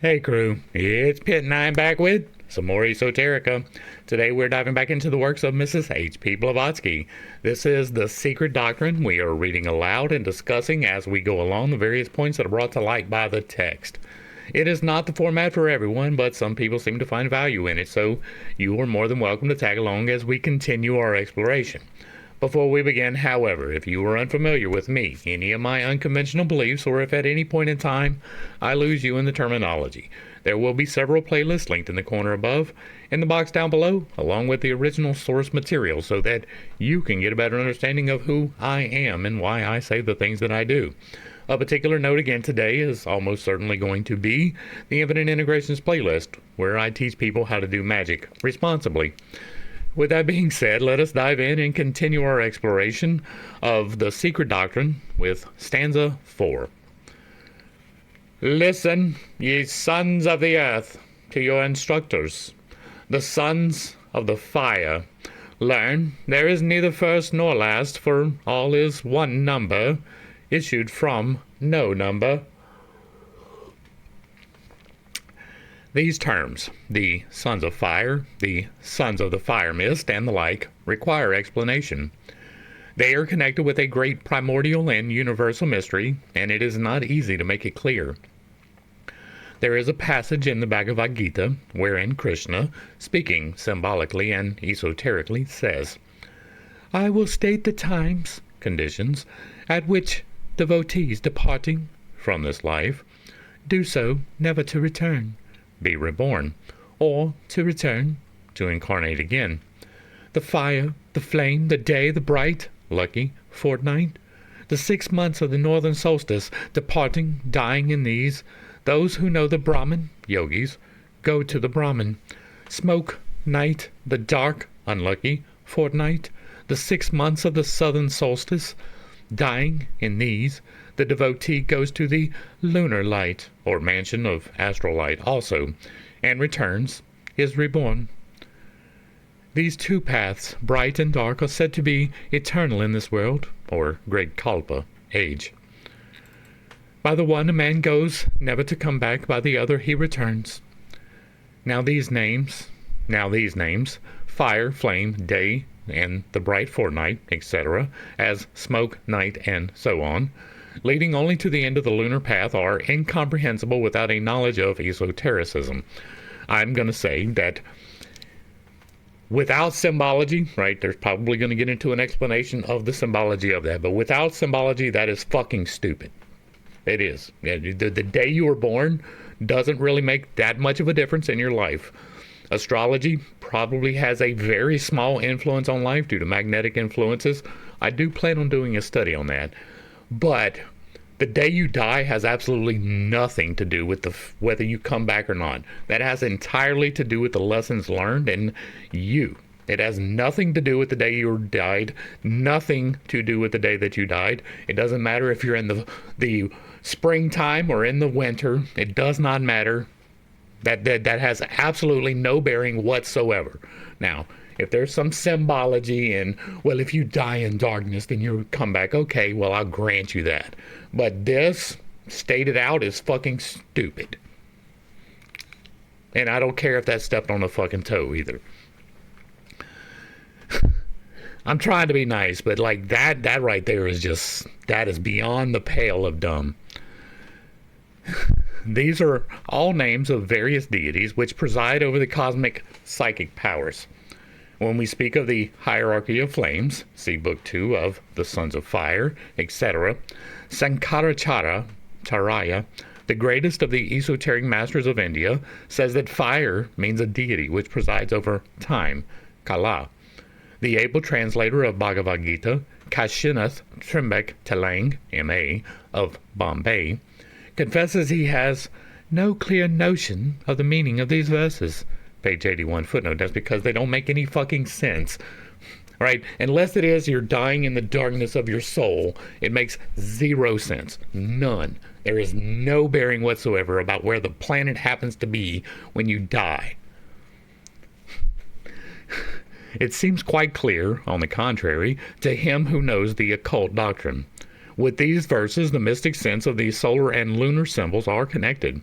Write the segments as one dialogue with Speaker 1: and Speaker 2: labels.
Speaker 1: Hey crew, it's Pitt and I'm back with some more esoterica. Today we're diving back into the works of Mrs. H.P. Blavatsky. This is The Secret Doctrine. We are reading aloud and discussing as we go along the various points that are brought to light by the text. It is not the format for everyone, but some people seem to find value in it, so you are more than welcome to tag along as we continue our exploration. Before we begin, however, if you are unfamiliar with me, any of my unconventional beliefs, or if at any point in time I lose you in the terminology, there will be several playlists linked in the corner above, in the box down below, along with the original source material so that you can get a better understanding of who I am and why I say the things that I do. A particular note again today is almost certainly going to be the Infinite Integrations playlist, where I teach people how to do magic responsibly. With that being said, let us dive in and continue our exploration of the Secret Doctrine with stanza 4. Listen, ye sons of the earth, to your instructors, the sons of the fire. Learn, there is neither first nor last, for all is one number, issued from no number. These terms, the sons of fire, the sons of the fire mist, and the like, require explanation. They are connected with a great primordial and universal mystery, and it is not easy to make it clear. There is a passage in the Bhagavad Gita wherein Krishna, speaking symbolically and esoterically, says, I will state the times, conditions, at which devotees departing from this life do so never to return, be reborn, or to return, to incarnate again. The fire, the flame, the day, the bright, lucky fortnight, the 6 months of the northern solstice, departing, dying in these, those who know the Brahman, yogis, go to the Brahman. Smoke, night, the dark, unlucky fortnight, the 6 months of the southern solstice, dying in these, the devotee goes to the lunar light, or mansion of astral light also, and returns, is reborn. These two paths, bright and dark, are said to be eternal in this world, or great kalpa, age. By the one a man goes, never to come back, by the other he returns. Now these names, fire, flame, day, and the bright fortnight, etc., as smoke, night, and so on, leading only to the end of the lunar path, are incomprehensible without a knowledge of esotericism. I'm going to say that without symbology, right, there's probably going to get into an explanation of the symbology of that, but without symbology, that is fucking stupid. It is. The day you were born doesn't really make that much of a difference in your life. Astrology probably has a very small influence on life due to magnetic influences. I do plan on doing a study on that. But the day you die has absolutely nothing to do with whether you come back or not. That has entirely to do with the lessons learned and you. It has nothing to do with the day you died, nothing to do with the day that you died. It doesn't matter if you're in the springtime or in the winter. It does not matter. That has absolutely no bearing whatsoever. Now, if there's some symbology and, well, if you die in darkness, then you come back. Okay, well, I'll grant you that. But this, stated out, is fucking stupid. And I don't care if that stepped on a fucking toe either. I'm trying to be nice, but like that right there is just, that is beyond the pale of dumb. These are all names of various deities which preside over the cosmic psychic powers. When we speak of the hierarchy of flames, see Book 2 of the Sons of Fire, etc., Sankaracharya, the greatest of the esoteric masters of India, says that fire means a deity which presides over time, Kala. The able translator of Bhagavad Gita, Kashinath Trimbek Telang, M.A., of Bombay, confesses he has no clear notion of the meaning of these verses. Page 81 footnote. That's because they don't make any fucking sense. Right? Unless it is you're dying in the darkness of your soul, it makes zero sense. None. There is no bearing whatsoever about where the planet happens to be when you die. It seems quite clear, on the contrary, to him who knows the occult doctrine. With these verses, the mystic sense of the solar and lunar symbols are connected.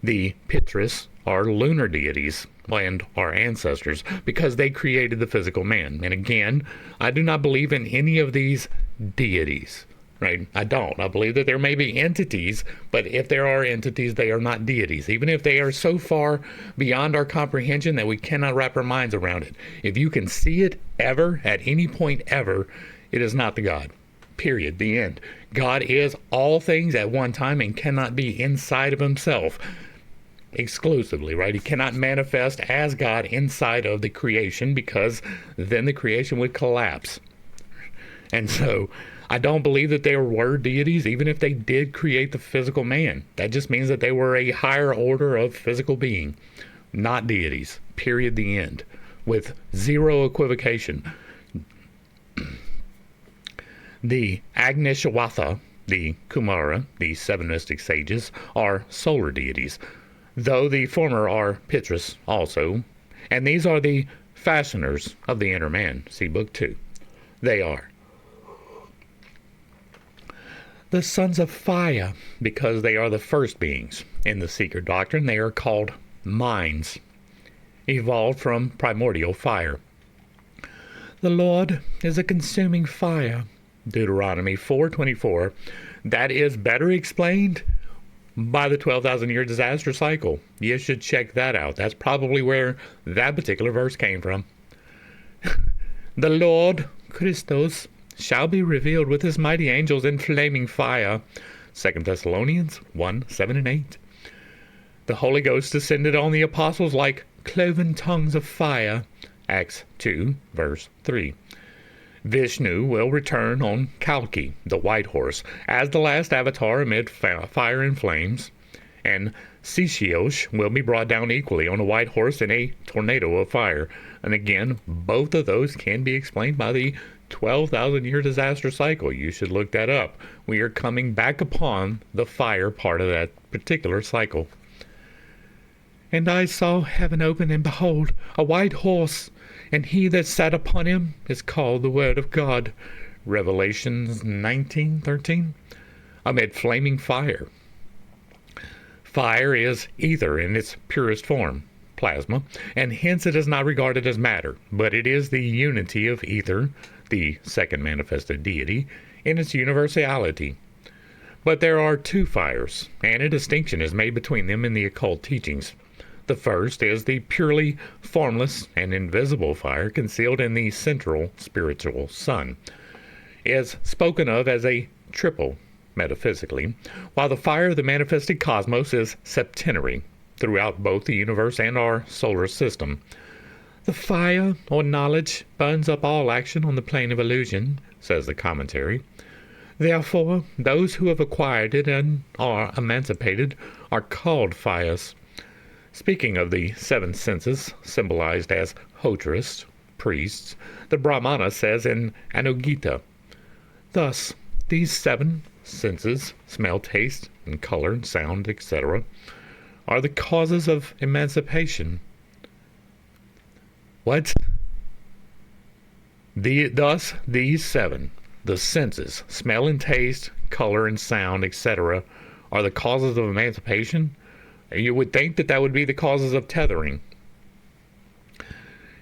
Speaker 1: The Pitris are lunar deities and our ancestors because they created the physical man. And again, I do not believe in any of these deities, right? I don't. I believe that there may be entities, but if there are entities, they are not deities, even if they are so far beyond our comprehension that we cannot wrap our minds around it. If you can see it ever, at any point ever, it is not the God. Period. The end. God is all things at one time and cannot be inside of himself exclusively, right? He cannot manifest as God inside of the creation because then the creation would collapse. And so I don't believe that they were deities, even if they did create the physical man. That just means that they were a higher order of physical being, not deities. Period. The end. With zero equivocation. The Agnishwatha, the Kumara, the seven mystic sages, are solar deities, though the former are Pitris also, and these are the fashioners of the inner man. See Book 2. They are the sons of fire, because they are the first beings. In the secret doctrine, they are called minds, evolved from primordial fire. The Lord is a consuming fire. Deuteronomy 4:24. That is better explained by the 12,000-year disaster cycle. You should check that out. That's probably where that particular verse came from. The Lord, Christos, shall be revealed with his mighty angels in flaming fire. 2 Thessalonians 1:7 and 8. The Holy Ghost descended on the apostles like cloven tongues of fire. Acts 2, verse 3. Vishnu will return on Kalki, the white horse, as the last avatar amid fire and flames, and Sishiosh will be brought down equally on a white horse in a tornado of fire. And again, both of those can be explained by the 12,000-year disaster cycle. You should look that up. We are coming back upon the fire part of that particular cycle. And I saw heaven open, and behold, a white horse, and he that sat upon him is called the Word of God. Revelations 19:13. Amid flaming fire. Fire is ether in its purest form, plasma, and hence it is not regarded as matter, but it is the unity of ether, the second manifested deity, in its universality. But there are two fires, and a distinction is made between them in the occult teachings. The first is the purely formless and invisible fire concealed in the central spiritual sun, is spoken of as a triple metaphysically, while the fire of the manifested cosmos is septenary throughout both the universe and our solar system. The fire, or knowledge, burns up all action on the plane of illusion, says the commentary. Therefore, those who have acquired it and are emancipated are called fires. Speaking of the seven senses, symbolized as hotrists, priests, the Brahmana says in Anugita, thus, these seven senses, smell, taste, and color, sound, etc., are the causes of emancipation. What? Thus, these seven, the senses, smell and taste, color and sound, etc., are the causes of emancipation? You would think that that would be the causes of tethering.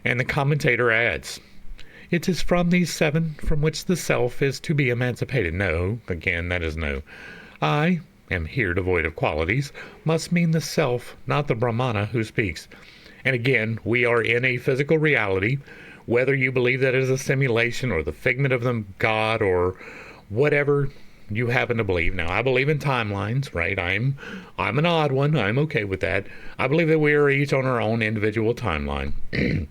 Speaker 1: And the commentator adds, it is from these seven from which the self is to be emancipated. No, again, that is no. I am here devoid of qualities must mean the self, not the Brahmana who speaks. And again, we are in a physical reality, whether you believe that it is a simulation or the figment of the God or whatever you happen to believe. Now, I believe in timelines, right? I'm an odd one. I'm okay with that. I believe that we are each on our own individual timeline.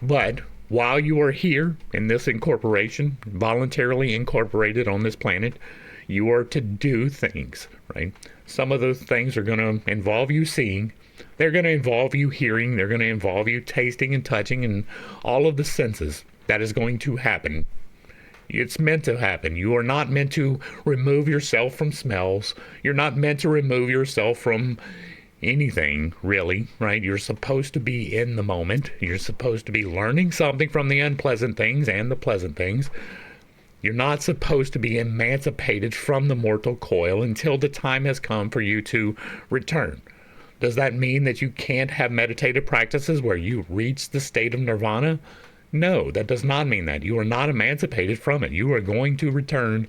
Speaker 1: But while you are here in this incorporation, voluntarily incorporated on this planet, you are to do things, right? Some of those things are going to involve you seeing. They're going to involve you hearing. They're going to involve you tasting and touching and all of the senses. That is going to happen. It's meant to happen. You are not meant to remove yourself from smells. You're not meant to remove yourself from anything, really, right? You're supposed to be in the moment. You're supposed to be learning something from the unpleasant things and the pleasant things. You're not supposed to be emancipated from the mortal coil until the time has come for you to return. Does that mean that you can't have meditative practices where you reach the state of nirvana? No, that does not mean that. You are not emancipated from it. You are going to return,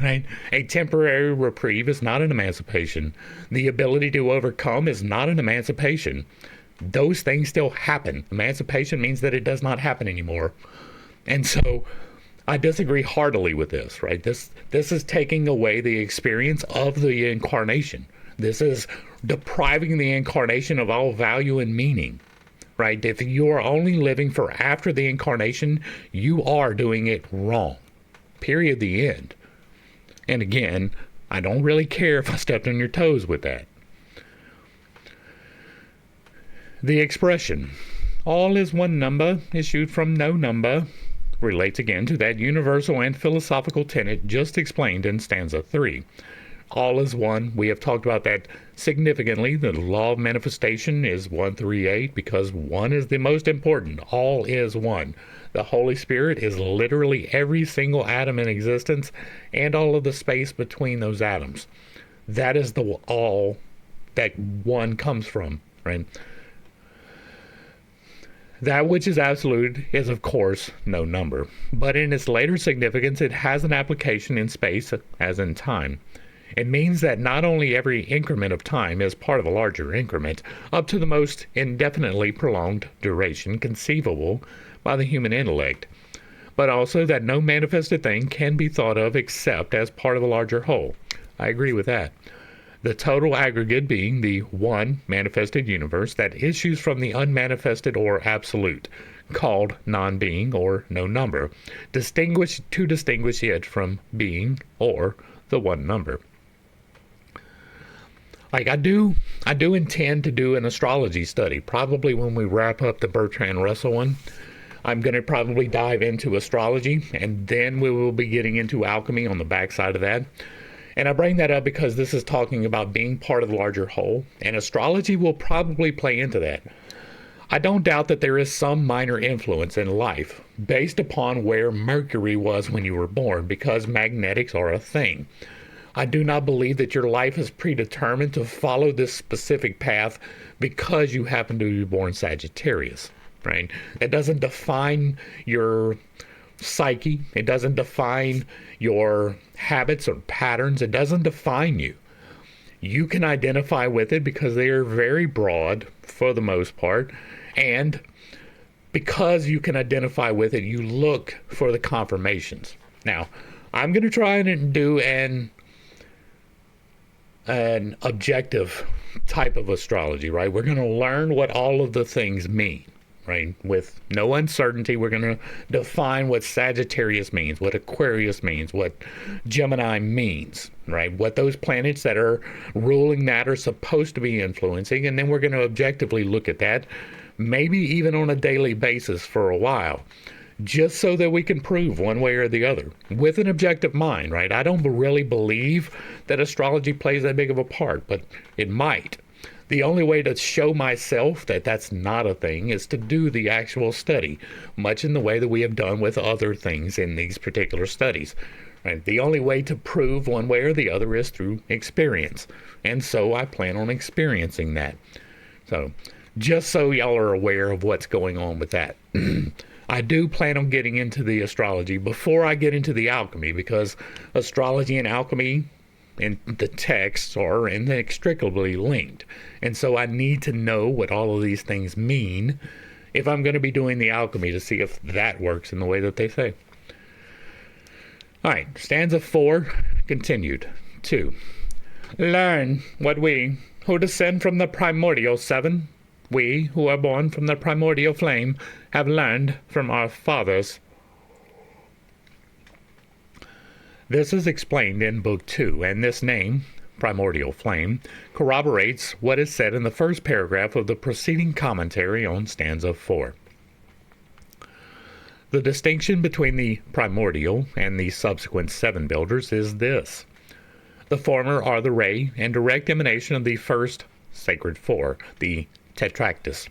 Speaker 1: right? A temporary reprieve is not an emancipation. The ability to overcome is not an emancipation. Those things still happen. Emancipation means that it does not happen anymore. And so I disagree heartily with this, right? This is taking away the experience of the incarnation. This is depriving the incarnation of all value and meaning, right? If you are only living for after the incarnation, you are doing it wrong. Period. The end. And again, I don't really care if I stepped on your toes with that. The expression, all is one number, issued from no number, relates again to that universal and philosophical tenet just explained in stanza 3. All is one. We have talked about that significantly. The law of manifestation is 138 because one is the most important. All is one. The Holy Spirit is literally every single atom in existence and all of the space between those atoms. That is the all that one comes from, right? That which is absolute is, of course, no number, but in its later significance, it has an application in space as in time. It means that not only every increment of time is part of a larger increment, up to the most indefinitely prolonged duration conceivable by the human intellect, but also that no manifested thing can be thought of except as part of a larger whole. I agree with that. The total aggregate being the one manifested universe that issues from the unmanifested or absolute, called non-being or no number, to distinguish it from being or the one number. Like I do intend to do an astrology study, probably when we wrap up the Bertrand Russell one. I'm going to probably dive into astrology, and then we will be getting into alchemy on the backside of that. And I bring that up because this is talking about being part of the larger whole, and astrology will probably play into that. I don't doubt that there is some minor influence in life based upon where Mercury was when you were born, because magnetics are a thing. I do not believe that your life is predetermined to follow this specific path because you happen to be born Sagittarius, right? It doesn't define your psyche. It doesn't define your habits or patterns. It doesn't define you. You can identify with it because they are very broad for the most part, and because you can identify with it, you look for the confirmations. Now, I'm going to try and do an objective type of astrology, right? We're going to learn what all of the things mean, right? With no uncertainty, we're going to define what Sagittarius means, what Aquarius means, what Gemini means, right? What those planets that are ruling that are supposed to be influencing, and then we're going to objectively look at that, maybe even on a daily basis for a while, just so that we can prove one way or the other with an objective mind, right? I don't really believe that astrology plays that big of a part, but it might. The only way to show myself that that's not a thing is to do the actual study, much in the way that we have done with other things in these particular studies. Right? The only way to prove one way or the other is through experience, and so I plan on experiencing that. So, just so y'all are aware of what's going on with that. I do plan on getting into the astrology before I get into the alchemy, because astrology and alchemy and the texts are inextricably linked. And so I need to know what all of these things mean if I'm going to be doing the alchemy, to see if that works in the way that they say. All right, stanza 4 continued. 2. Learn what we who descend from the primordial 7, we who are born from the primordial flame, have learned from our fathers. This is explained in Book 2, and this name, primordial flame, corroborates what is said in the first paragraph of the preceding commentary on stanza 4. The distinction between the primordial and the subsequent 7 builders is this. The former are the ray and direct emanation of the first sacred 4, the tetractys,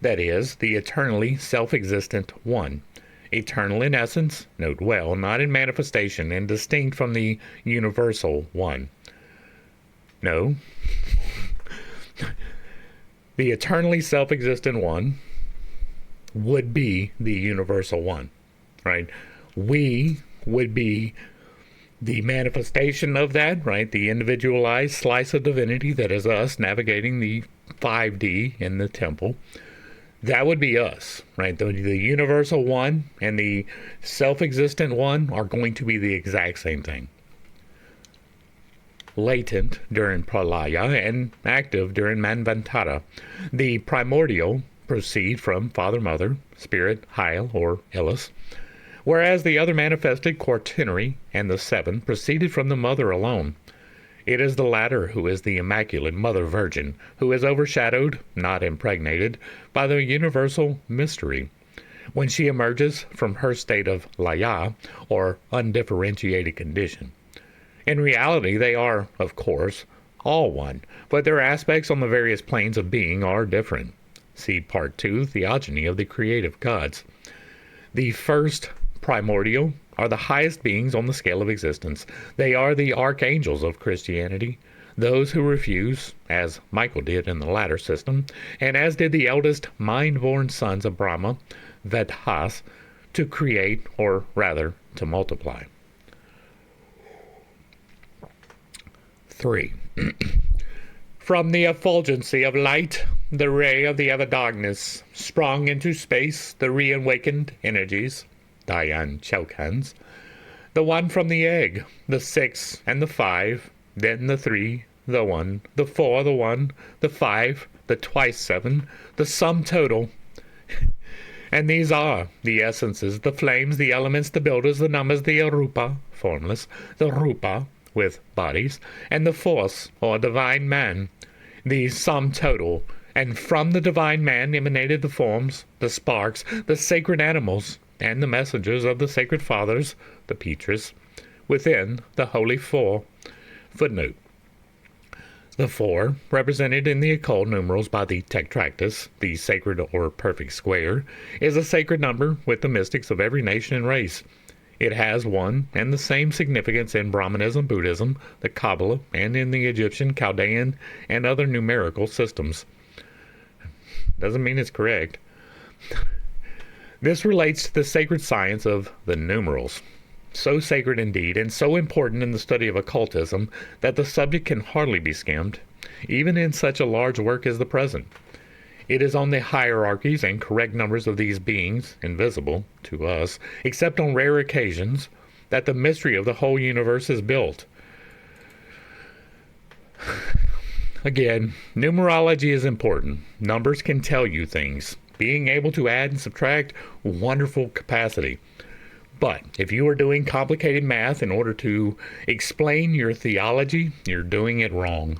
Speaker 1: that is, the eternally self-existent one. Eternal in essence, note well, not in manifestation, and distinct from the universal one. No. The eternally self-existent one would be the universal one, right? We would be the manifestation of that, right? The individualized slice of divinity that is us navigating the 5D in the temple. That would be us, right? The universal one and the self-existent one are going to be the exact same thing. Latent during pralaya and active during manvantara. The primordial proceed from Father, Mother, Spirit, Heil, or Illis, whereas the other manifested quaternary and the seven proceeded from the Mother alone. It is the latter who is the Immaculate Mother Virgin, who is overshadowed, not impregnated, by the universal mystery. When she emerges from her state of laya, or undifferentiated condition. In reality, they are, of course, all one, but their aspects on the various planes of being are different. See Part 2, Theogony of the Creative Gods. The first primordial are the highest beings on the scale of existence. They are the archangels of Christianity, those who refuse, as Michael did in the latter system, and as did the eldest mind-born sons of Brahma, Vedhas, to create, or rather, to multiply. 3. From the effulgency of light, the ray of the ever-darkness, sprung into space the reawakened energies, Dayan Chaukans, the one from the egg, the 6 and the 5, then the 3, the 1, the 4, the 1, the 5, the twice 7, the sum total. And these are the essences, the flames, the elements, the builders, the numbers, the arupa, formless, the rupa, with bodies, and the force, or divine man, the sum total. And from the divine man emanated the forms, the sparks, the sacred animals, and the messengers of the sacred fathers, the Petrus, within the Holy Four. Footnote. The 4, represented in the occult numerals by the tetractys, the sacred or perfect square, is a sacred number with the mystics of every nation and race. It has one and the same significance in Brahmanism, Buddhism, the Kabbalah, and in the Egyptian, Chaldean, and other numerical systems. Doesn't mean it's correct. This relates to the sacred science of the numerals. So sacred indeed, and so important in the study of occultism, that the subject can hardly be skimmed, even in such a large work as the present. It is on the hierarchies and correct numbers of these beings, invisible to us, except on rare occasions, that the mystery of the whole universe is built. Again, numerology is important. Numbers can tell you things. Being able to add and subtract, wonderful capacity. But if you are doing complicated math in order to explain your theology, you're doing it wrong.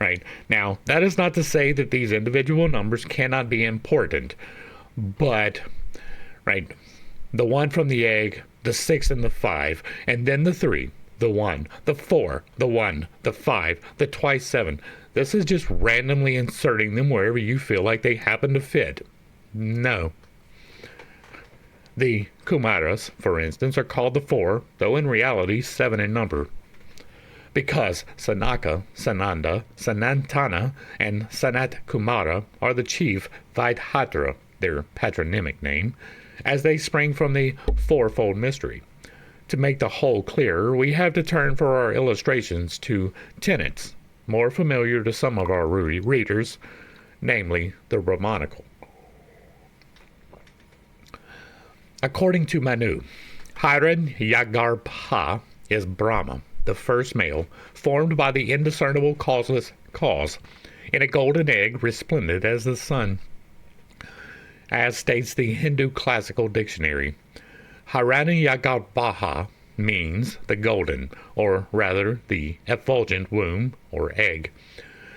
Speaker 1: Right? Now, that is not to say that these individual numbers cannot be important, but, right, the 1 from the egg, the 6 and the 5, and then the 3, the 1, the 4, the 1, the 5, the twice 7. This is just randomly inserting them wherever you feel like they happen to fit. No. The Kumaras, for instance, are called the 4, though in reality 7 in number. Because Sanaka, Sananda, Sanantana, and Sanat Kumara are the chief Vaidhatra, their patronymic name, as they spring from the fourfold mystery. To make the whole clearer, we have to turn for our illustrations to tenets, more familiar to some of our readers, namely the Brahmanical. According to Manu, Hiran Yagarbha is Brahma, the first male, formed by the indiscernible causeless cause, in a golden egg resplendent as the sun. As states the Hindu classical dictionary, Hiranyagarbha means the golden, or rather the effulgent womb, or egg.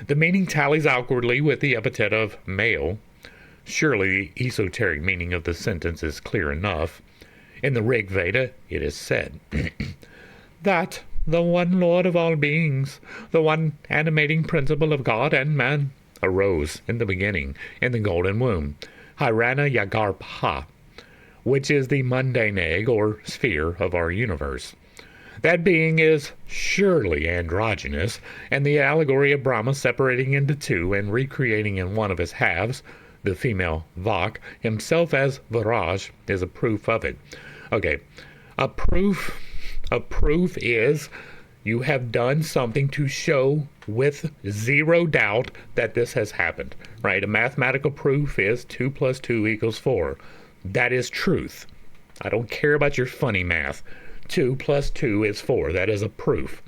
Speaker 1: The meaning tallies outwardly with the epithet of male. Surely the esoteric meaning of the sentence is clear enough. In the Rig Veda it is said that the one Lord of all beings, the one animating principle of God and man, arose in the beginning in the golden womb, Hiranyagarbha, which is the mundane egg or sphere of our universe. That being is surely androgynous, and the allegory of Brahma separating into two and recreating in one of his halves, the female Vak, himself as Viraj, is a proof of it. Okay, a proof is you have done something to show with zero doubt that this has happened, right? A mathematical proof is 2 plus 2 equals 4. That is truth. I don't care about your funny math. 2 plus 2 is 4. That is a proof.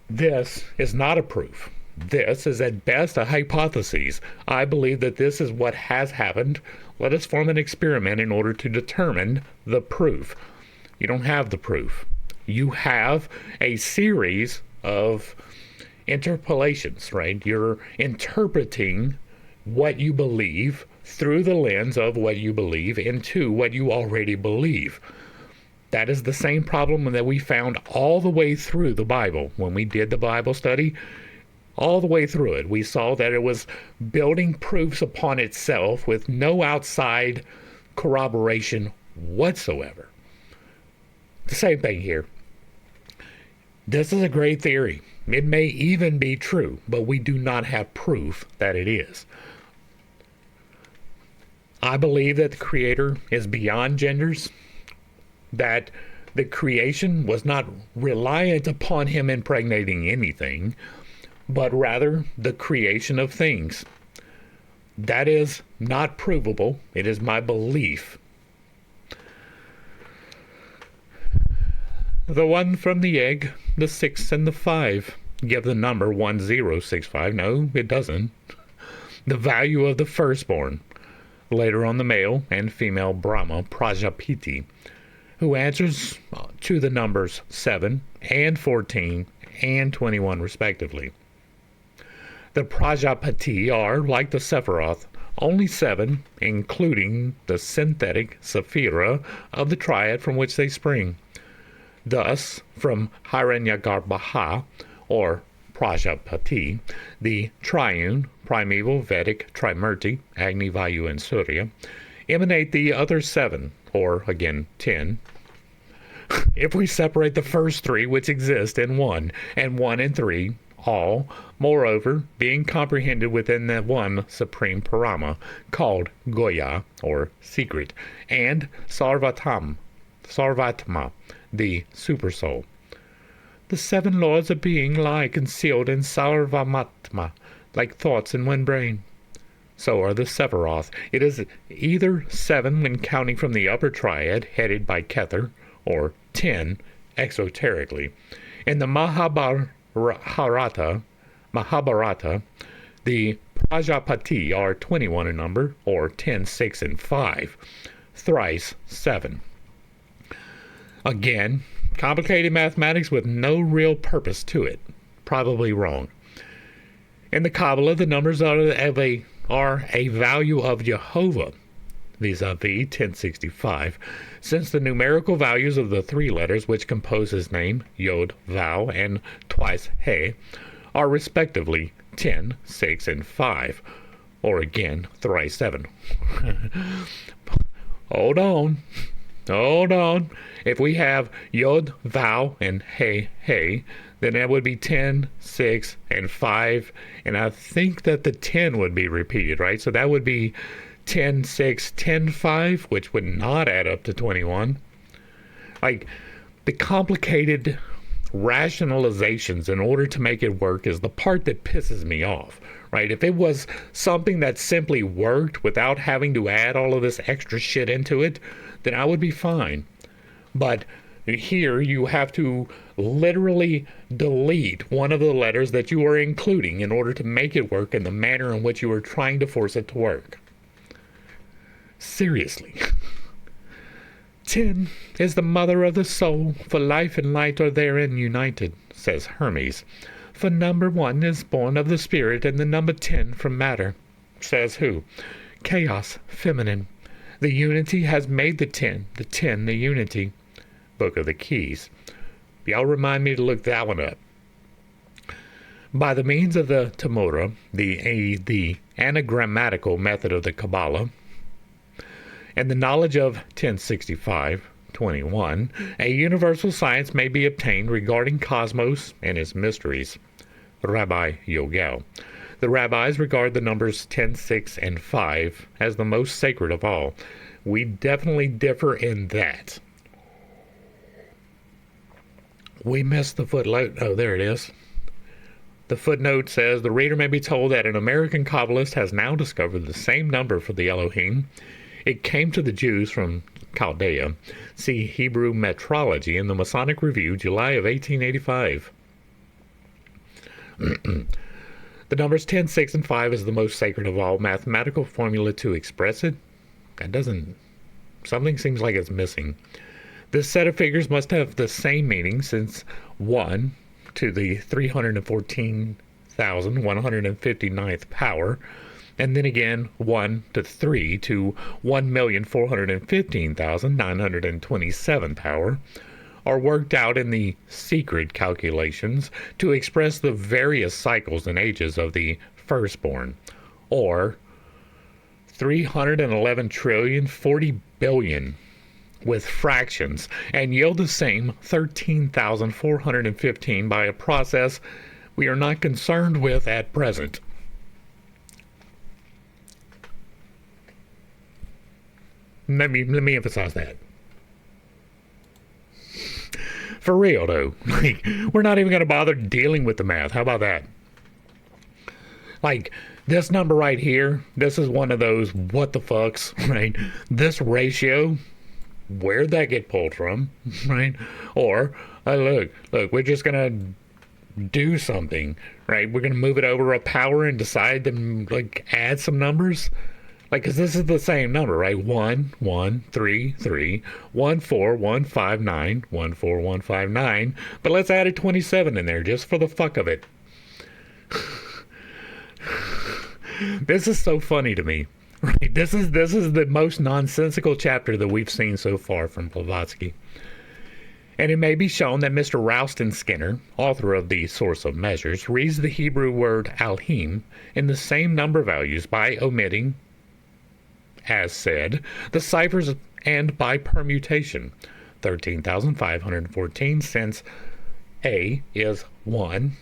Speaker 1: This is not a proof. This is at best a hypothesis. I believe that this is what has happened. Let us form an experiment in order to determine the proof. You don't have the proof. You have a series of interpolations, right? You're interpreting what you believe through the lens of what you believe into what you already believe. That is the same problem that we found all the way through the Bible. When we did the Bible study, all the way through it, we saw that it was building proofs upon itself with no outside corroboration whatsoever. The same thing here. This is a great theory. It may even be true, but we do not have proof that it is. I believe that the Creator is beyond genders, that the creation was not reliant upon him impregnating anything, but rather the creation of things. That is not provable. It is my belief. The 1 from the egg, the 6 and the 5 give the number 1065. No, it doesn't. The value of the firstborn. Later on, the male and female Brahma, Prajapati, who answers to the numbers 7 and 14 and 21 respectively. The Prajapati are, like the Sephiroth, only 7, including the synthetic Sephira of the triad from which they spring. Thus, from Hiranyagarbha, or Prajapati, the triune, primeval, Vedic, Trimurti, Agni, Vayu, and Surya, emanate the other 7, or again 10, if we separate the first 3 which exist in 1, and 1 and 3, all, moreover, being comprehended within that one supreme Parama, called Goya, or secret, and Sarvatma, the Supersoul. The 7 lords of being lie concealed in Sarvamatma, like thoughts in one brain. So are the Sephiroth. It is either 7 when counting from the upper triad, headed by Kether, or 10 exoterically. In the Mahabharata, the Prajapati are 21 in number, or 10, 6, and 5, thrice 7. Again, complicated mathematics with no real purpose to it. Probably wrong. In the Kabbalah, the numbers are a value of Jehovah, vis-a-vis 1065, since the numerical values of the 3 letters which compose his name, Yod, Vav, and twice He, are respectively 10, 6, and 5, or again, thrice 7. Hold on. If we have Yod, Vav, and He, then that would be 10, 6, and 5, and I think that the 10 would be repeated, right? So that would be 10, 6, 10, 5, which would not add up to 21. Like, the complicated rationalizations in order to make it work is the part that pisses me off, right? If it was something that simply worked without having to add all of this extra shit into it, then I would be fine. But here you have to literally delete one of the letters that you are including in order to make it work in the manner in which you are trying to force it to work. Seriously. 10 is the mother of the soul, for life and light are therein united, says Hermes. For number 1 is born of the spirit, and the number 10 from matter, says who? Chaos, feminine. The unity has made the 10 the unity. Book of the Keys. Y'all remind me to look that one up. By the means of the Tamura, the anagrammatical method of the Kabbalah, and the knowledge of 1065, 21, a universal science may be obtained regarding cosmos and its mysteries. Rabbi Yogel. The rabbis regard the numbers 10, 6, and 5 as the most sacred of all. We definitely differ in that. We missed the footnote. Oh, there it is. The footnote says, the reader may be told that an American Kabbalist has now discovered the same number for the Elohim. It came to the Jews from Chaldea. See Hebrew Metrology in the Masonic Review, July of 1885. The numbers 10, 6, and 5 is the most sacred of all mathematical formula to express it. That doesn't... Something seems like it's missing. This set of figures must have the same meaning, since 1 to the 314,159th power, and then again 1 to 3 to 1,415,927 power, are worked out in the secret calculations to express the various cycles and ages of the firstborn, or 311 trillion 40 billion with fractions, and yield the same 13,415 by a process we are not concerned with at present. Let me emphasize that. For real, though. Like, we're not even going to bother dealing with the math. How about that? Like, this number right here, this is one of those what the fucks, right? This ratio, where'd that get pulled from, right? Or, look, we're just going to do something, right? We're going to move it over a power and decide to, like, add some numbers. Like, because this is the same number, right? 1, 1, 3, 3, 1, 4, 1, 5, 9, 1, 4, 1, 5, 9. But let's add a 27 in there just for the fuck of it. This is so funny to me. Right? This is the most nonsensical chapter that we've seen so far from Blavatsky. And it may be shown that Mr. Ralston Skinner, author of The Source of Measures, reads the Hebrew word alhim in the same number values by omitting, as said, the ciphers and by permutation. 13,514, since A is 1,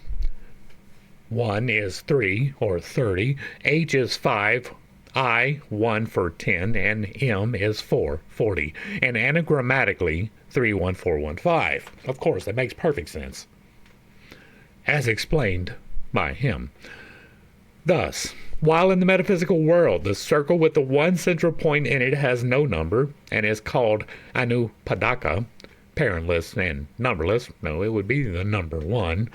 Speaker 1: 1 is 3 or 30, H is 5, I 1 for 10, and M is 4, 40, and anagrammatically 31415. Of course, that makes perfect sense, as explained by him. Thus, while in the metaphysical world, the circle with the one central point in it has no number and is called Anupadaka, parentless and numberless. No, it would be the number 1.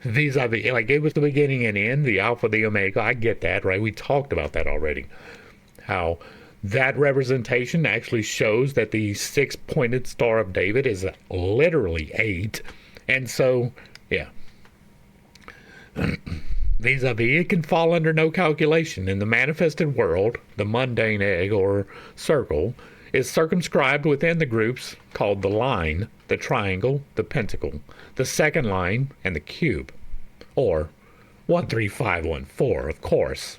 Speaker 1: Vis-a-vis, like it was the beginning and end, the alpha, the omega. I get that, right? We talked about that already. How that representation actually shows that the 6-pointed Star of David is literally 8. And so, yeah. Vis-a-vis, it can fall under no calculation. In the manifested world, the mundane egg or circle is circumscribed within the groups called the line, the triangle, the pentacle, the second line, and the cube, or 13514, of course.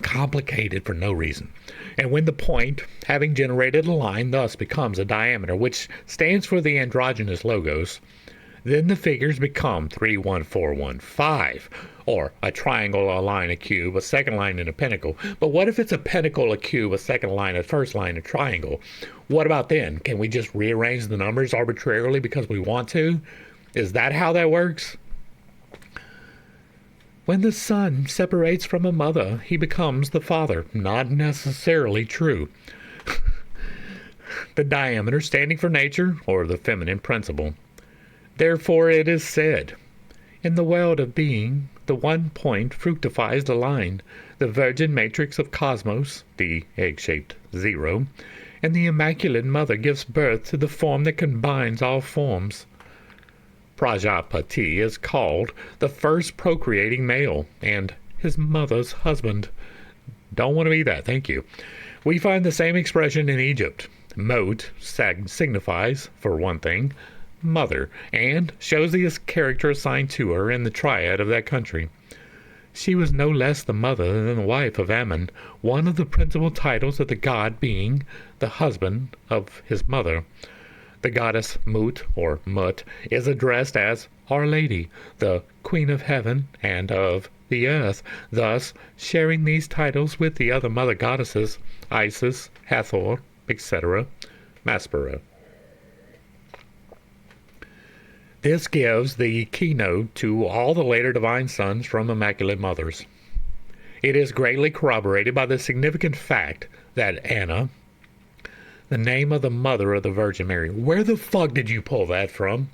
Speaker 1: Complicated for no reason. And when the point, having generated a line, thus becomes a diameter, which stands for the androgynous logos, then the figures become 31415, or a triangle, a line, a cube, a second line, and a pentacle. But what if it's a pentacle, a cube, a second line, a first line, a triangle? What about then? Can we just rearrange the numbers arbitrarily because we want to? Is that how that works? When the son separates from a mother, he becomes the father. Not necessarily true. The diameter standing for nature, or the feminine principle. Therefore it is said, in the world of being, the one point fructifies the line, the virgin matrix of cosmos, the egg-shaped zero, and the immaculate mother gives birth to the form that combines all forms. Prajapati is called the first procreating male, and his mother's husband. Don't want to be that, thank you. We find the same expression in Egypt. Mot signifies, for one thing, mother, and shows the character assigned to her in the triad of that country. She was no less the mother than the wife of Ammon, one of the principal titles of the god being the husband of his mother. The goddess Mut, or Mut, is addressed as Our Lady, the Queen of Heaven and of the earth, thus sharing these titles with the other mother goddesses, Isis, Hathor, etc., Maspero. This gives the keynote to all the later divine sons from Immaculate Mothers. It is greatly corroborated by the significant fact that Anna, the name of the mother of the Virgin Mary. Where the fuck did you pull that from?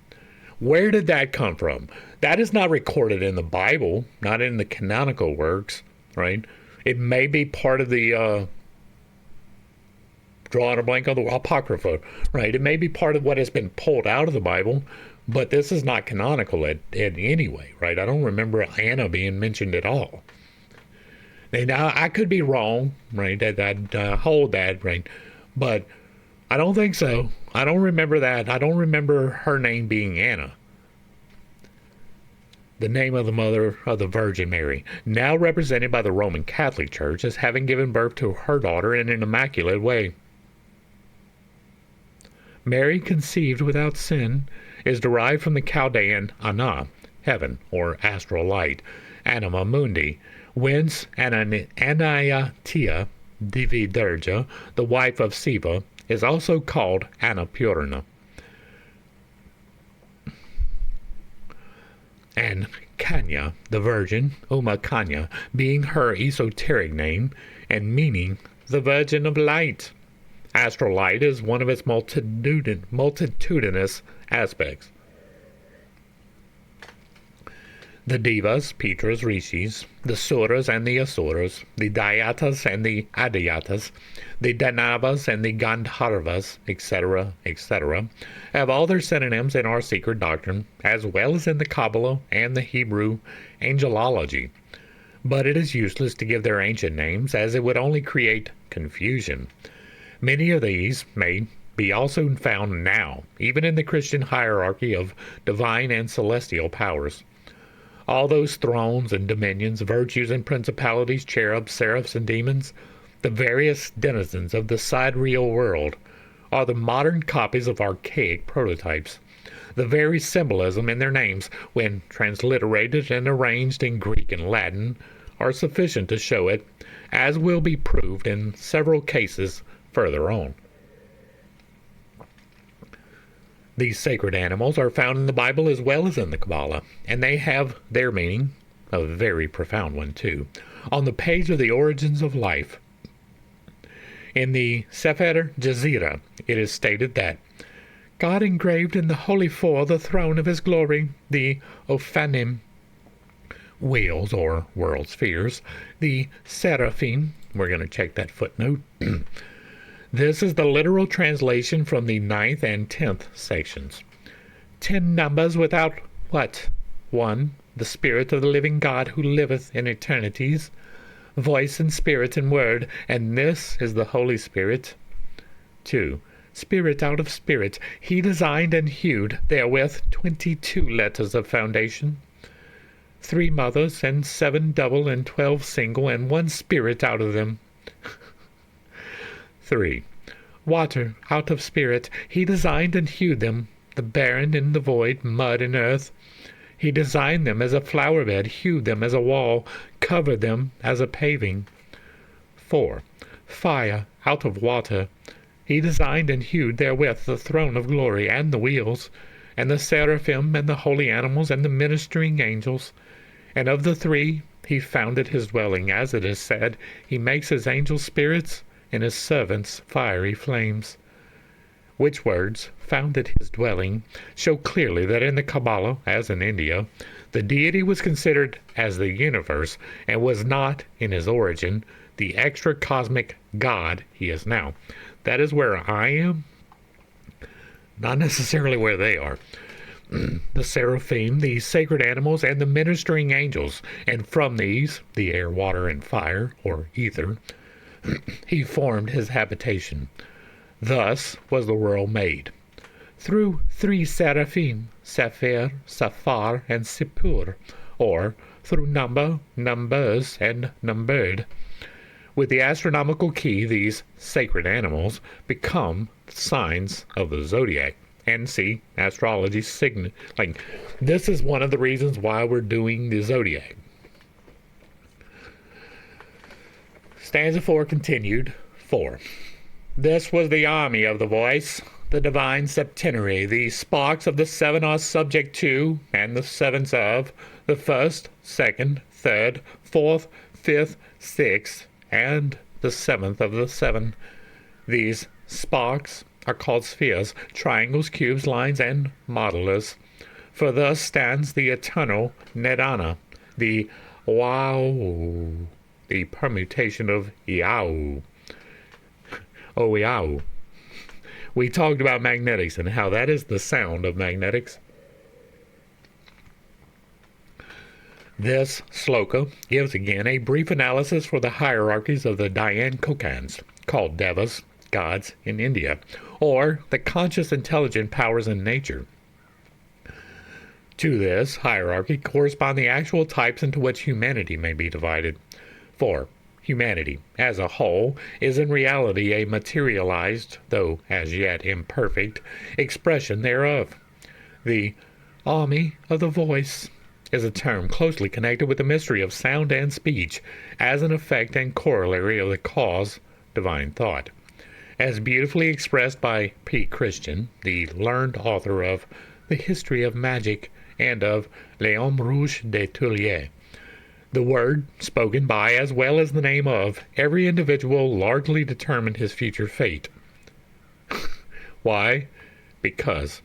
Speaker 1: Where did that come from? That is not recorded in the Bible, not in the canonical works, right? It may be part of the, drawing a blank on the Apocrypha, right? It may be part of what has been pulled out of the Bible, but this is not canonical in any way, right? I don't remember Anna being mentioned at all. And I could be wrong, right? I'd hold that, right? But I don't think so. I don't remember that. I don't remember her name being Anna. The name of the mother of the Virgin Mary, now represented by the Roman Catholic Church as having given birth to her daughter in an immaculate way. Mary, conceived without sin, is derived from the Chaldean Ana, heaven, or astral light, anima mundi, whence Anayatia Dividurja, the wife of Siva, is also called Annapurna. And Kanya, the Virgin, Uma Kanya, being her esoteric name and meaning the Virgin of Light. Astral light is one of its multitudinous aspects. The Devas, Pitras, Rishis, the Suras and the Asuras, the Dayatas and the Adayatas, the Danavas and the Gandharvas, etc., etc., have all their synonyms in our secret doctrine, as well as in the Kabbalah and the Hebrew angelology. But it is useless to give their ancient names, as it would only create confusion. Many of these may be also found now, even in the Christian hierarchy of divine and celestial powers. All those thrones and dominions, virtues and principalities, cherubs, seraphs, and demons, the various denizens of the sidereal world, are the modern copies of archaic prototypes. The very symbolism in their names, when transliterated and arranged in Greek and Latin, are sufficient to show it, as will be proved in several cases further on. These sacred animals are found in the Bible as well as in the Kabbalah, and they have their meaning, a very profound one too, on the page of the origins of life. In the Sefer Jazira, it is stated that God engraved in the Holy Four the throne of his glory, the Ophanim, wheels or world spheres, the Seraphim, we're going to check that footnote. This is the literal translation from the 9th and 10th sections. 10 numbers without what? 1. The Spirit of the living God who liveth in eternities, voice and spirit and word, and this is the Holy Spirit. 2. Spirit out of spirit, he designed and hewed therewith 22 letters of foundation. 3 mothers, and 7 double, and 12 single, and 1 spirit out of them. 3. Water out of spirit, he designed and hewed them, the barren and the void, mud and earth. He designed them as a flower bed, hewed them as a wall, covered them as a paving. 4. Fire out of water, he designed and hewed therewith the throne of glory and the wheels, and the seraphim and the holy animals and the ministering angels. And of the 3 he founded his dwelling, as it is said, he makes his angels spirits, and his servants fiery flames. Which words, founded his dwelling, show clearly that in the Kabbalah, as in India, the deity was considered as the universe, and was not, in his origin, the extra-cosmic God he is now. That is where I am, not necessarily where they are. The seraphim, the sacred animals, and the ministering angels, and from these, the air, water, and fire, or ether, he formed his habitation. Thus was the world made. Through 3 seraphim, Sapphire, Saphar, and Sippur, or through number, numbers, and numbered, With the astronomical key, these sacred animals become signs of the zodiac. And see, astrology this is one of the reasons why we're doing the zodiac. Stanza 4 continued. 4. This was the army of the voice, the divine septenary. The sparks of the 7 are subject to, and the 7s of, the 1st, 2nd, 3rd, 4th, 5th, 6th, and the 7th of the 7. These sparks are called spheres, triangles, cubes, lines, and modulas. For thus stands the eternal Nirvana, the wow, the permutation of Iau. Oh, Iau. We talked about magnetics and how that is the sound of magnetics. This sloka gives again a brief analysis for the hierarchies of the Dhyan Kokans, called devas, gods in India, or the conscious intelligent powers in nature. To this hierarchy correspond the actual types into which humanity may be divided. For humanity, as a whole, is in reality a materialized, though as yet imperfect, expression thereof. The army of the voice is a term closely connected with the mystery of sound and speech, as an effect and corollary of the cause, divine thought. As beautifully expressed by P. Christian, the learned author of The History of Magic and of L'Homme Rouge de Tullier, the word, spoken by as well as the name of, every individual largely determined his future fate. Why? Because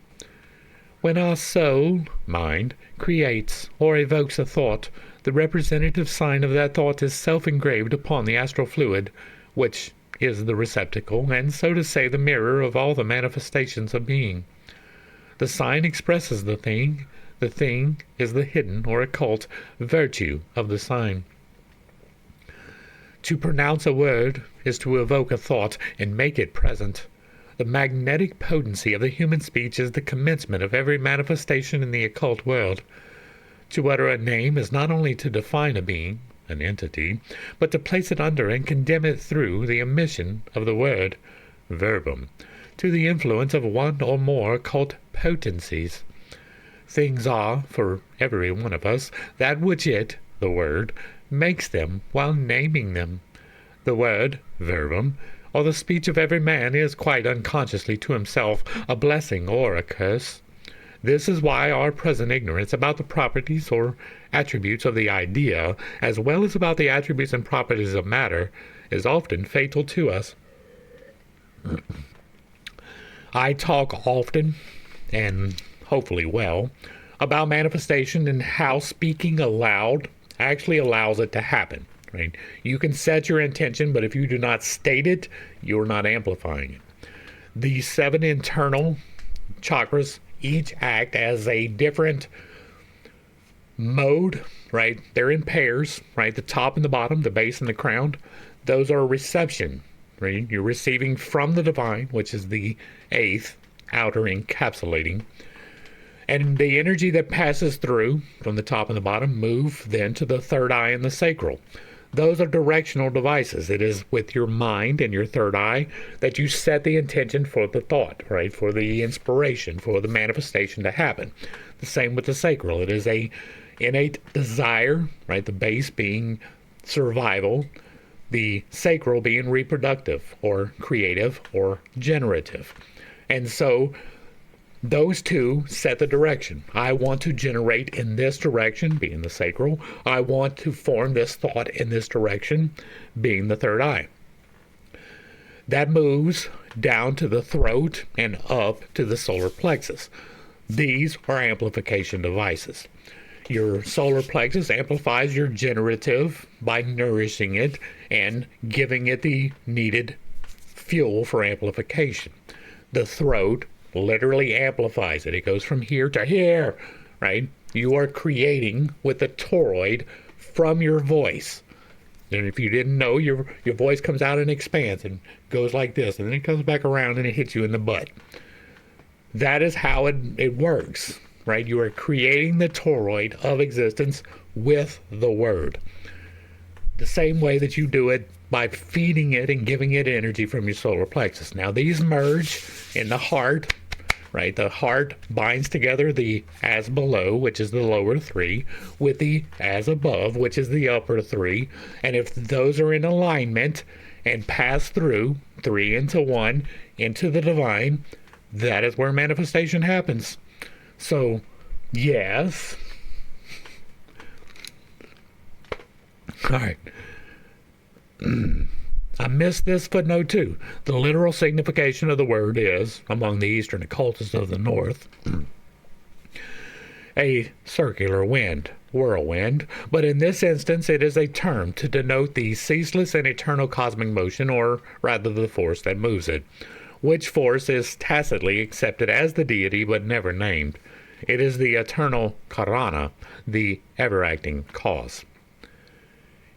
Speaker 1: when our soul, mind, creates or evokes a thought, the representative sign of that thought is self-engraved upon the astral fluid, which is the receptacle, and so to say the mirror of all the manifestations of being. The sign expresses the thing is the hidden or occult virtue of the sign. To pronounce a word is to evoke a thought and make it present. The magnetic potency of the human speech is the commencement of every manifestation in the occult world. To utter a name is not only to define a being, an entity, but to place it under and condemn it through the emission of the word, verbum, to the influence of one or more occult potencies. Things are, for every one of us, that which it, the word, makes them while naming them. The word, verbum, or the speech of every man is quite unconsciously to himself a blessing or a curse. This is why our present ignorance about the properties or attributes of the idea, as well as about the attributes and properties of matter, is often fatal to us. I talk often, and hopefully well, about manifestation and how speaking aloud actually allows it to happen. Right? You can set your intention, but if you do not state it, you're not amplifying it. The 7 internal chakras each act as a different mode, right? They're in pairs, right? The top and the bottom, the base and the crown. Those are reception, right? You're receiving from the divine, which is the 8th, outer encapsulating. And the energy that passes through from the top and the bottom move then to the 3rd eye and the sacral. Those are directional devices. It is with your mind and your 3rd eye that you set the intention for the thought, right? For the inspiration, for the manifestation to happen. The same with the sacral. It is a innate desire, right? The base being survival, the sacral being reproductive or creative or generative. And so those two set the direction. I want to generate in this direction, being the sacral. I want to form this thought in this direction, being the 3rd eye. That moves down to the throat and up to the solar plexus. These are amplification devices. Your solar plexus amplifies your generative by nourishing it and giving it the needed fuel for amplification. The throat literally amplifies it. It goes from here to here, right? You are creating with the toroid from your voice. And if you didn't know, your voice comes out and expands and goes like this, and then it comes back around and it hits you in the butt. That is how it works, right? You are creating the toroid of existence with the word. the same way that you do it by feeding it and giving it energy from your solar plexus. Now these merge in the heart, right? The heart binds together the as below, which is the lower three, with the as above, which is the upper three. And if those are in alignment and pass through 3 into 1 into the divine, that is where manifestation happens. So, yes. All right. I missed this footnote too. The literal signification of the word is, among the Eastern occultists of the North, a circular wind, whirlwind, but in this instance it is a term to denote the ceaseless and eternal cosmic motion, or rather the force that moves it, which force is tacitly accepted as the deity but never named. It is the eternal Karana, the ever-acting cause.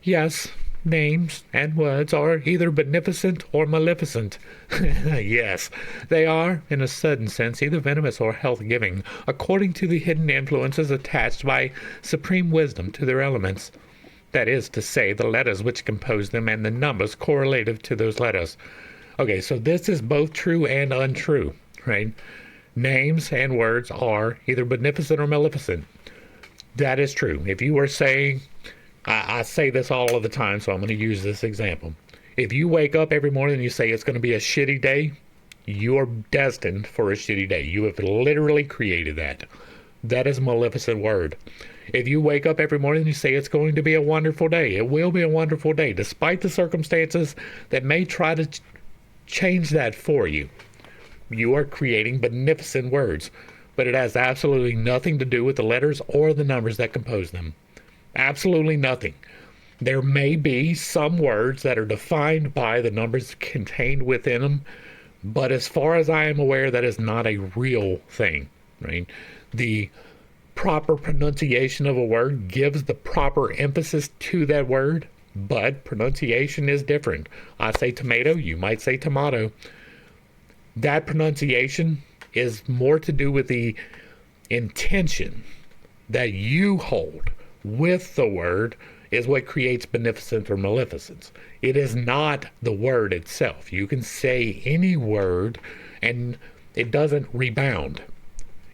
Speaker 1: Yes, names and words are either beneficent or maleficent. Yes, they are, in a certain sense, either venomous or health-giving, according to the hidden influences attached by supreme wisdom to their elements. That is to say, the letters which compose them and the numbers correlative to those letters. Okay, so this is both true and untrue, right? Names and words are either beneficent or maleficent. That is true. If you were saying, I say this all of the time, so I'm going to use this example. If you wake up every morning and you say it's going to be a shitty day, you are destined for a shitty day. You have literally created that. That is a maleficent word. If you wake up every morning and you say it's going to be a wonderful day, it will be a wonderful day, despite the circumstances that may try to change that for you. You are creating beneficent words, but it has absolutely nothing to do with the letters or the numbers that compose them. Absolutely nothing. There may be some words that are defined by the numbers contained within them, but as far as I am aware, that is not a real thing, right? The proper pronunciation of a word gives the proper emphasis to that word, but pronunciation is different. I say tomato, you might say tomato. That pronunciation is more to do with the intention that you hold with the word is what creates beneficence or maleficence. It is not the word itself. You can say any word and it doesn't rebound.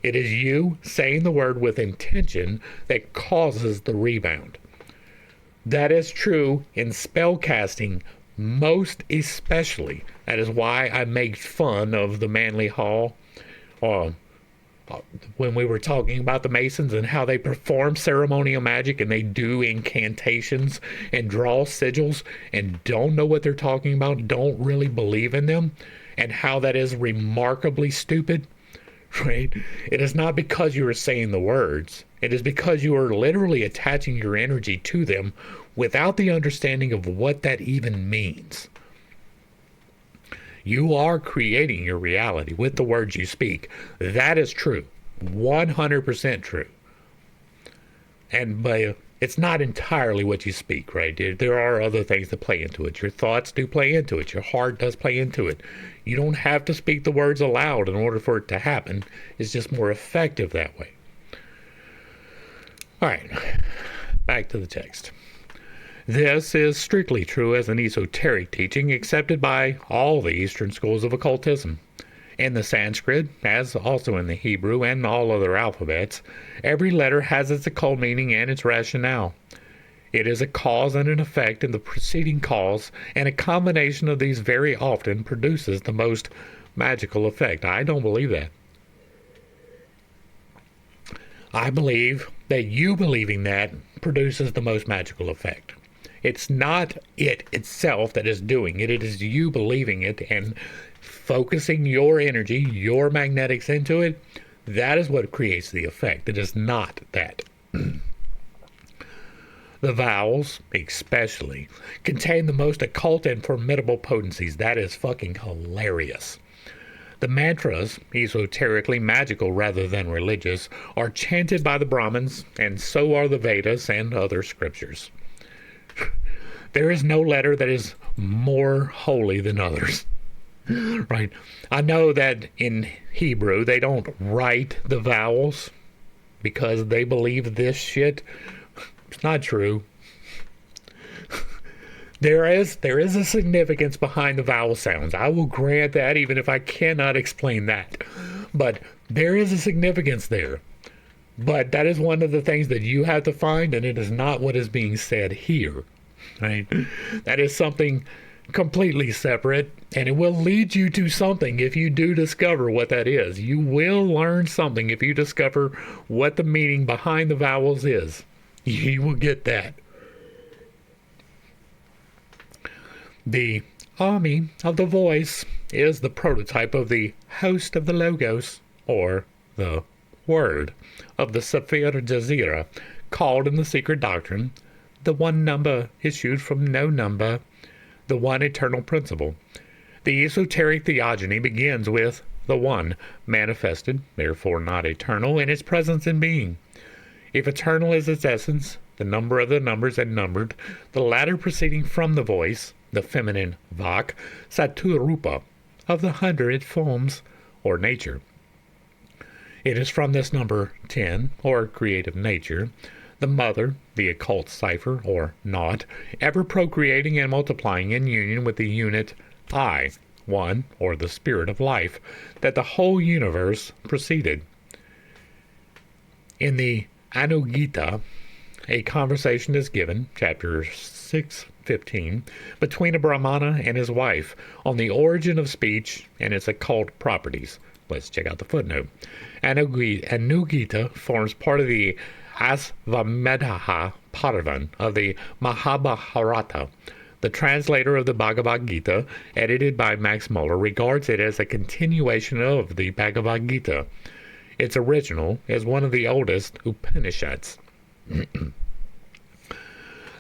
Speaker 1: It is you saying the word with intention that causes the rebound. That is true in spell casting, most especially. That is why I make fun of the Manly Hall when we were talking about the Masons and how they perform ceremonial magic and they do incantations and draw sigils and don't know what they're talking about, don't really believe in them, and how that is remarkably stupid, right? It is not because you are saying the words. It is because you are literally attaching your energy to them without the understanding of what that even means. You are creating your reality with the words you speak. That is true. 100% true. But it's not entirely what you speak, right? There are other things that play into it. Your thoughts do play into it. Your heart does play into it. You don't have to speak the words aloud in order for it to happen. It's just more effective that way. All right, back to the text. This is strictly true as an esoteric teaching accepted by all the Eastern schools of occultism. In the Sanskrit, as also in the Hebrew and all other alphabets, every letter has its occult meaning and its rationale. It is a cause and an effect in the preceding cause, and a combination of these very often produces the most magical effect. I don't believe that. I believe that you believing that produces the most magical effect. It's not it itself that is doing it. It is you believing it and focusing your energy, your magnetics into it. That is what creates the effect. It is not that. The vowels, especially, contain the most occult and formidable potencies. That is fucking hilarious. The mantras, esoterically magical rather than religious, are chanted by the Brahmins, and so are the Vedas and other scriptures. There is no letter that is more holy than others. Right? I know that in Hebrew they don't write the vowels because they believe this shit. It's not true. There is a significance behind the vowel sounds. I will grant that, even if I cannot explain that. But there is a significance there. But that is one of the things that you have to find, and it is not what is being said here. Right? That is something completely separate, and it will lead you to something if you do discover what that is. You will learn something if you discover what the meaning behind the vowels is. You will get that. The army of the voice is the prototype of the host of the logos, or the word of the Sefer Jazira, called in the secret doctrine the one number issued from no number, the one eternal principle. The esoteric theogony begins with the one, manifested, therefore not eternal, in its presence and being. If eternal is its essence, the number of the numbers and numbered, the latter proceeding from the voice, the feminine vak, saturupa, of the 100 forms, or nature. It is from this number 10, or creative nature, the mother, the occult cipher, or naught, ever procreating and multiplying in union with the unit I, one, or the spirit of life, that the whole universe proceeded. In the Anugita, a conversation is given, chapter 6:15, between a Brahmana and his wife on the origin of speech and its occult properties. Let's check out the footnote. Anugita forms part of the Asvamedha Parvan of the Mahabharata. The translator of the Bhagavad Gita, edited by Max Muller, regards it as a continuation of the Bhagavad Gita. Its original is one of the oldest Upanishads.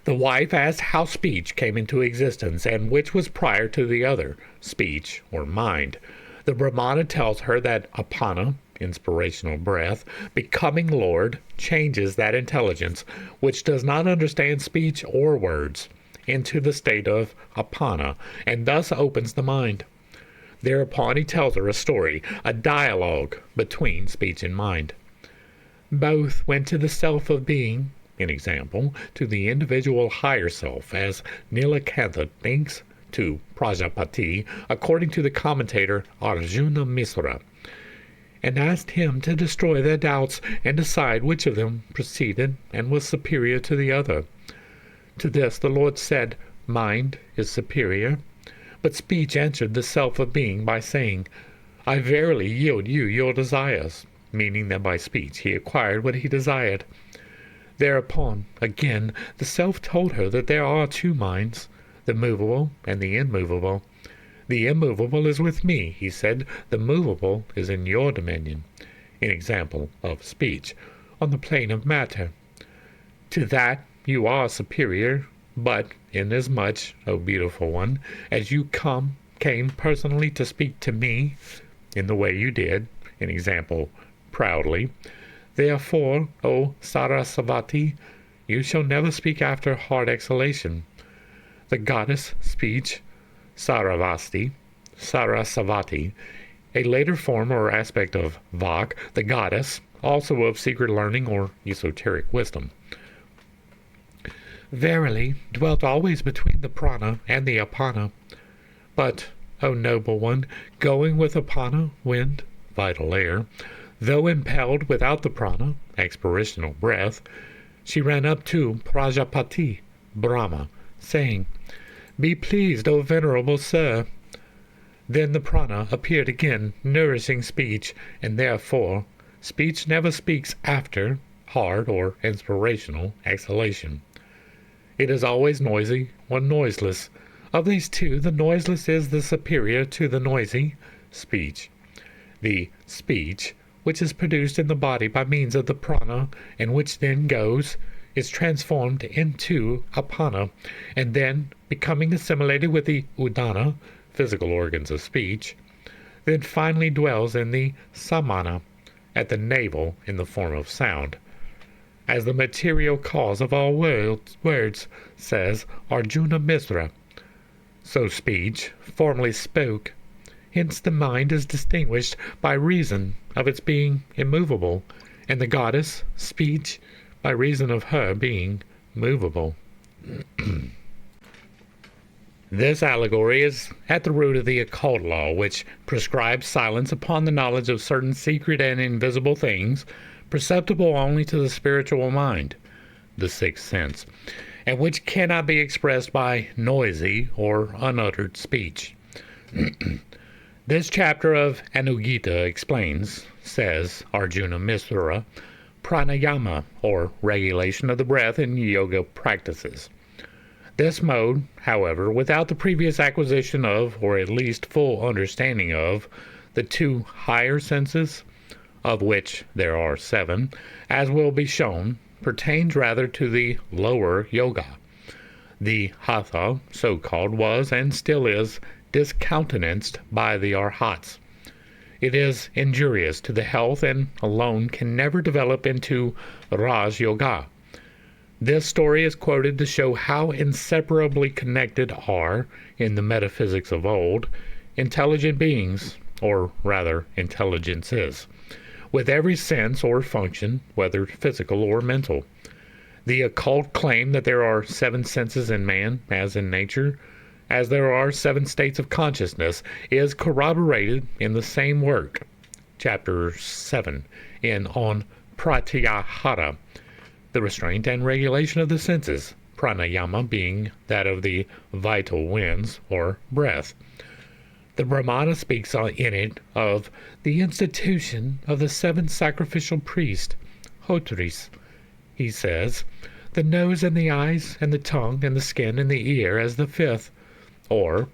Speaker 1: The wife asks how speech came into existence and which was prior to the other, speech or mind. The Brahmana tells her that apana, inspirational breath, becoming Lord, changes that intelligence, which does not understand speech or words, into the state of apana, and thus opens the mind. Thereupon he tells her a story, a dialogue between speech and mind. Both went to the self of being, in example, to the individual higher self, as Nilakantha thinks to Prajapati, according to the commentator Arjuna Misra, and asked him to destroy their doubts and decide which of them proceeded and was superior to the other. To this the Lord said, mind is superior, but speech answered the self of being by saying, I verily yield you your desires, meaning that by speech he acquired what he desired. Thereupon, again, the self told her that there are two minds, the movable and the immovable. The immovable is with me, he said, the movable is in your dominion, in example of speech, on the plane of matter. To that you are superior, but inasmuch, O beautiful one, as you came personally to speak to me, in the way you did, in example, proudly, therefore, O Sarasvati, you shall never speak after hard exhalation. The goddess speech, Sarasvati, a later form or aspect of Vak, the goddess, also of secret learning or esoteric wisdom, verily dwelt always between the prana and the apana. But, O noble one, going with apana, wind, vital air, though impelled without the prana, expirational breath, she ran up to Prajapati, Brahma, saying, Be pleased, O venerable sir. Then the prana appeared again, nourishing speech, and therefore speech never speaks after hard or inspirational exhalation. It is always noisy or noiseless. Of these two, the noiseless is the superior to the noisy, speech. The speech, which is produced in the body by means of the prana, and which then goes, is transformed into apana, and then, becoming assimilated with the udana, physical organs of speech, then finally dwells in the samana, at the navel in the form of sound. As the material cause of all words, says Arjuna Misra, so speech formerly spoke. Hence the mind is distinguished by reason of its being immovable, and the goddess, speech, by reason of her being movable. This allegory is at the root of the occult law, which prescribes silence upon the knowledge of certain secret and invisible things, perceptible only to the spiritual mind, the sixth sense, and which cannot be expressed by noisy or unuttered speech. This chapter of Anugita explains, says Arjuna Mithra, pranayama, or regulation of the breath in yoga practices. This mode, however, without the previous acquisition of, or at least full understanding of, the two higher senses, of which there are 7, as will be shown, pertains rather to the lower yoga. The hatha, so called, was and still is discountenanced by the arhats. It is injurious to the health and alone can never develop into Raj Yoga. This story is quoted to show how inseparably connected are, in the metaphysics of old, intelligent beings, or rather intelligences, with every sense or function, whether physical or mental. The occult claim that there are 7 senses in man, as in nature, as there are 7 states of consciousness, is corroborated in the same work, chapter 7, on pratyahara, the restraint and regulation of the senses, pranayama being that of the vital winds, or breath. The Brahmana speaks in it of the institution of the 7 sacrificial priests, hotris. He says, the nose and the eyes and the tongue and the skin and the ear as the 5th, or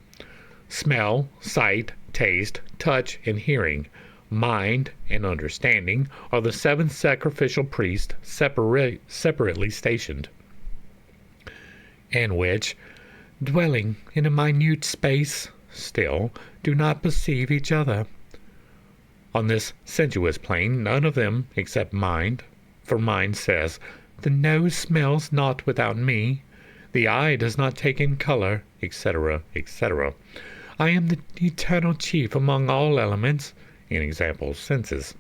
Speaker 1: smell, sight, taste, touch, and hearing, mind, and understanding are the 7 sacrificial priests separately stationed, and which, dwelling in a minute space, still do not perceive each other. On this sensuous plane, none of them except mind, for mind says, the nose smells not without me, the eye does not take in color, etc., etc. I am the eternal chief among all elements, in example, senses.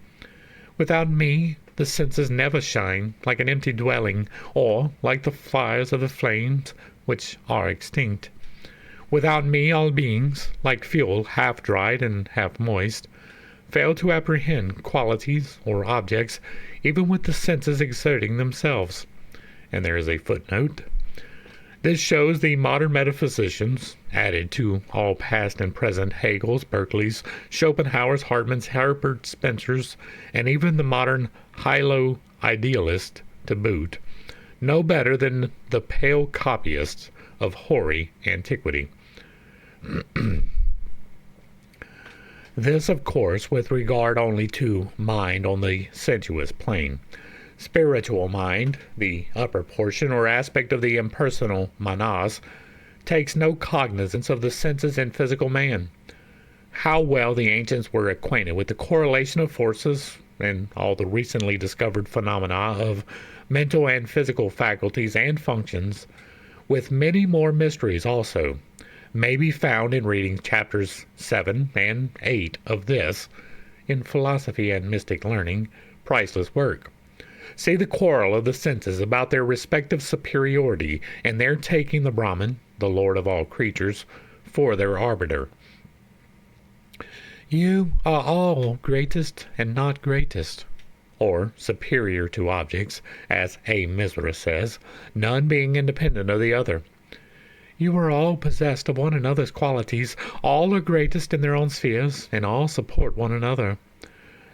Speaker 1: Without me, the senses never shine, like an empty dwelling, or like the fires of the flames, which are extinct. Without me, all beings, like fuel half dried and half moist, fail to apprehend qualities or objects, even with the senses exerting themselves. And there is a footnote. This shows the modern metaphysicians, added to all past and present Hegel's, Berkeley's, Schopenhauer's, Hartman's, Herbert Spencer's, and even the modern high-low idealist to boot, no better than the pale copyists of hoary antiquity. This, of course, with regard only to mind on the sensuous plane. Spiritual mind, the upper portion or aspect of the impersonal manas, takes no cognizance of the senses in physical man. How well the ancients were acquainted with the correlation of forces and all the recently discovered phenomena of mental and physical faculties and functions, with many more mysteries also, may be found in reading chapters 7 and 8 of this, in Philosophy and Mystic Learning, priceless work. See the quarrel of the senses about their respective superiority, and their taking the Brahman, the lord of all creatures, for their arbiter. You are all greatest and not greatest, or superior to objects, as A. Misra says, none being independent of the other. You are all possessed of one another's qualities, all are greatest in their own spheres, and all support one another.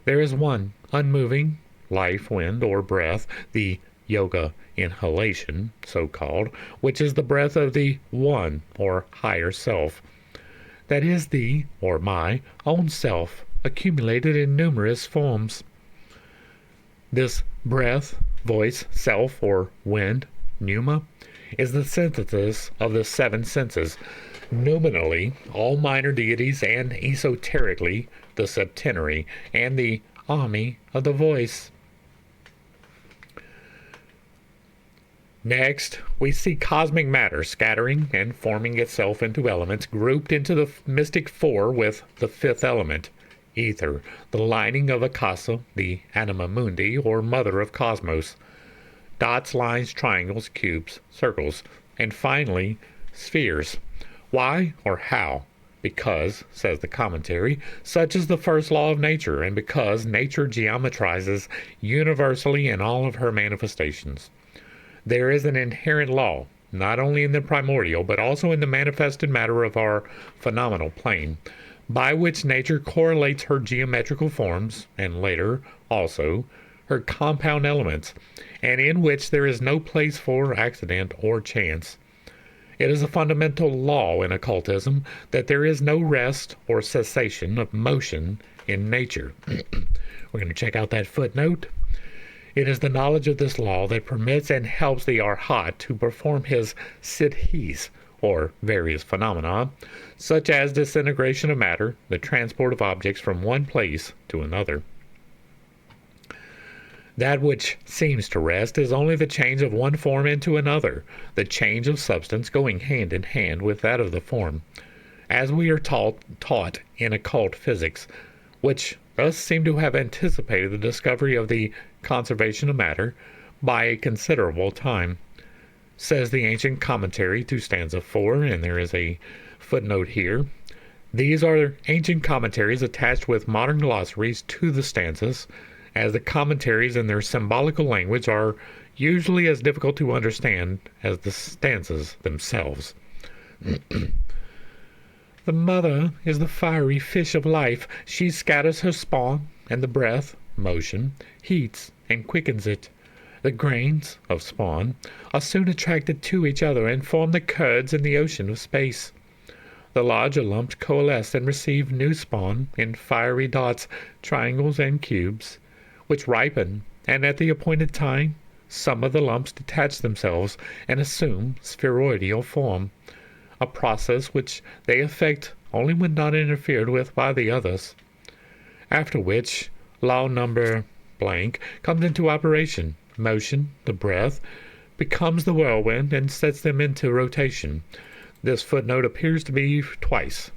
Speaker 1: There is one, unmoving, life, wind, or breath, the yoga inhalation, so called, which is the breath of the one, or higher self. That is the, or my, own self, accumulated in numerous forms. This breath, voice, self, or wind, pneuma, is the synthesis of the 7 senses, nominally all minor deities, and esoterically the septenary, and the army of the voice. Next, we see cosmic matter scattering and forming itself into elements grouped into the mystic 4 with the 5th element, ether, the lining of Akasa, the anima mundi, or mother of cosmos, dots, lines, triangles, cubes, circles, and finally, spheres, Why or how? Because, says the commentary, such is the first law of nature, and because nature geometrizes universally in all of her manifestations. There is an inherent law, not only in the primordial, but also in the manifested matter of our phenomenal plane, by which nature correlates her geometrical forms, and later, also, her compound elements, and in which there is no place for accident or chance. It is a fundamental law in occultism that there is no rest or cessation of motion in nature. We're going to check out that footnote. It is the knowledge of this law that permits and helps the Arhat to perform his siddhis, or various phenomena, such as disintegration of matter, the transport of objects from one place to another. That which seems to rest is only the change of one form into another, the change of substance going hand in hand with that of the form, as we are taught in occult physics, which thus seem to have anticipated the discovery of the conservation of matter by a considerable time. Says the ancient commentary to stanza 4, and there is a footnote here. These are ancient commentaries attached with modern glossaries to the stanzas, as the commentaries in their symbolical language are usually as difficult to understand as the stanzas themselves. The mother is the fiery fish of life. She scatters her spawn, and the breath, motion, heats and quickens it. The grains of spawn are soon attracted to each other and form the curds in the ocean of space. The larger lumps coalesce and receive new spawn in fiery dots, triangles, and cubes, which ripen, and at the appointed time, some of the lumps detach themselves and assume spheroidal form, a process which they effect only when not interfered with by the others. After which, law number blank comes into operation. Motion, the breath, becomes the whirlwind and sets them into rotation. This footnote appears to be twice.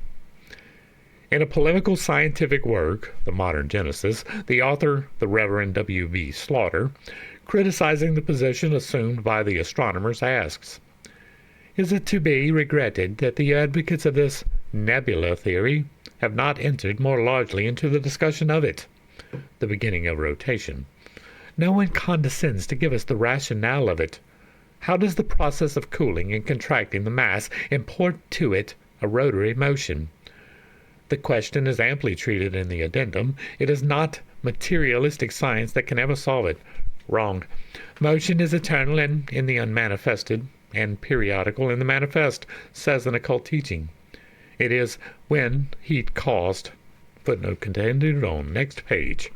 Speaker 1: In a polemical scientific work, The Modern Genesis, the author, the Reverend W.B. Slaughter, criticizing the position assumed by the astronomers, asks, "Is it to be regretted that the advocates of this nebula theory have not entered more largely into the discussion of it, the beginning of rotation? No one condescends to give us the rationale of it. How does the process of cooling and contracting the mass import to it a rotary motion? The question is amply treated in the addendum. It is not materialistic science that can ever solve it. Wrong. Motion is eternal and in the unmanifested, and periodical in the manifest, says an occult teaching. It is when heat caused, footnote continued on next page,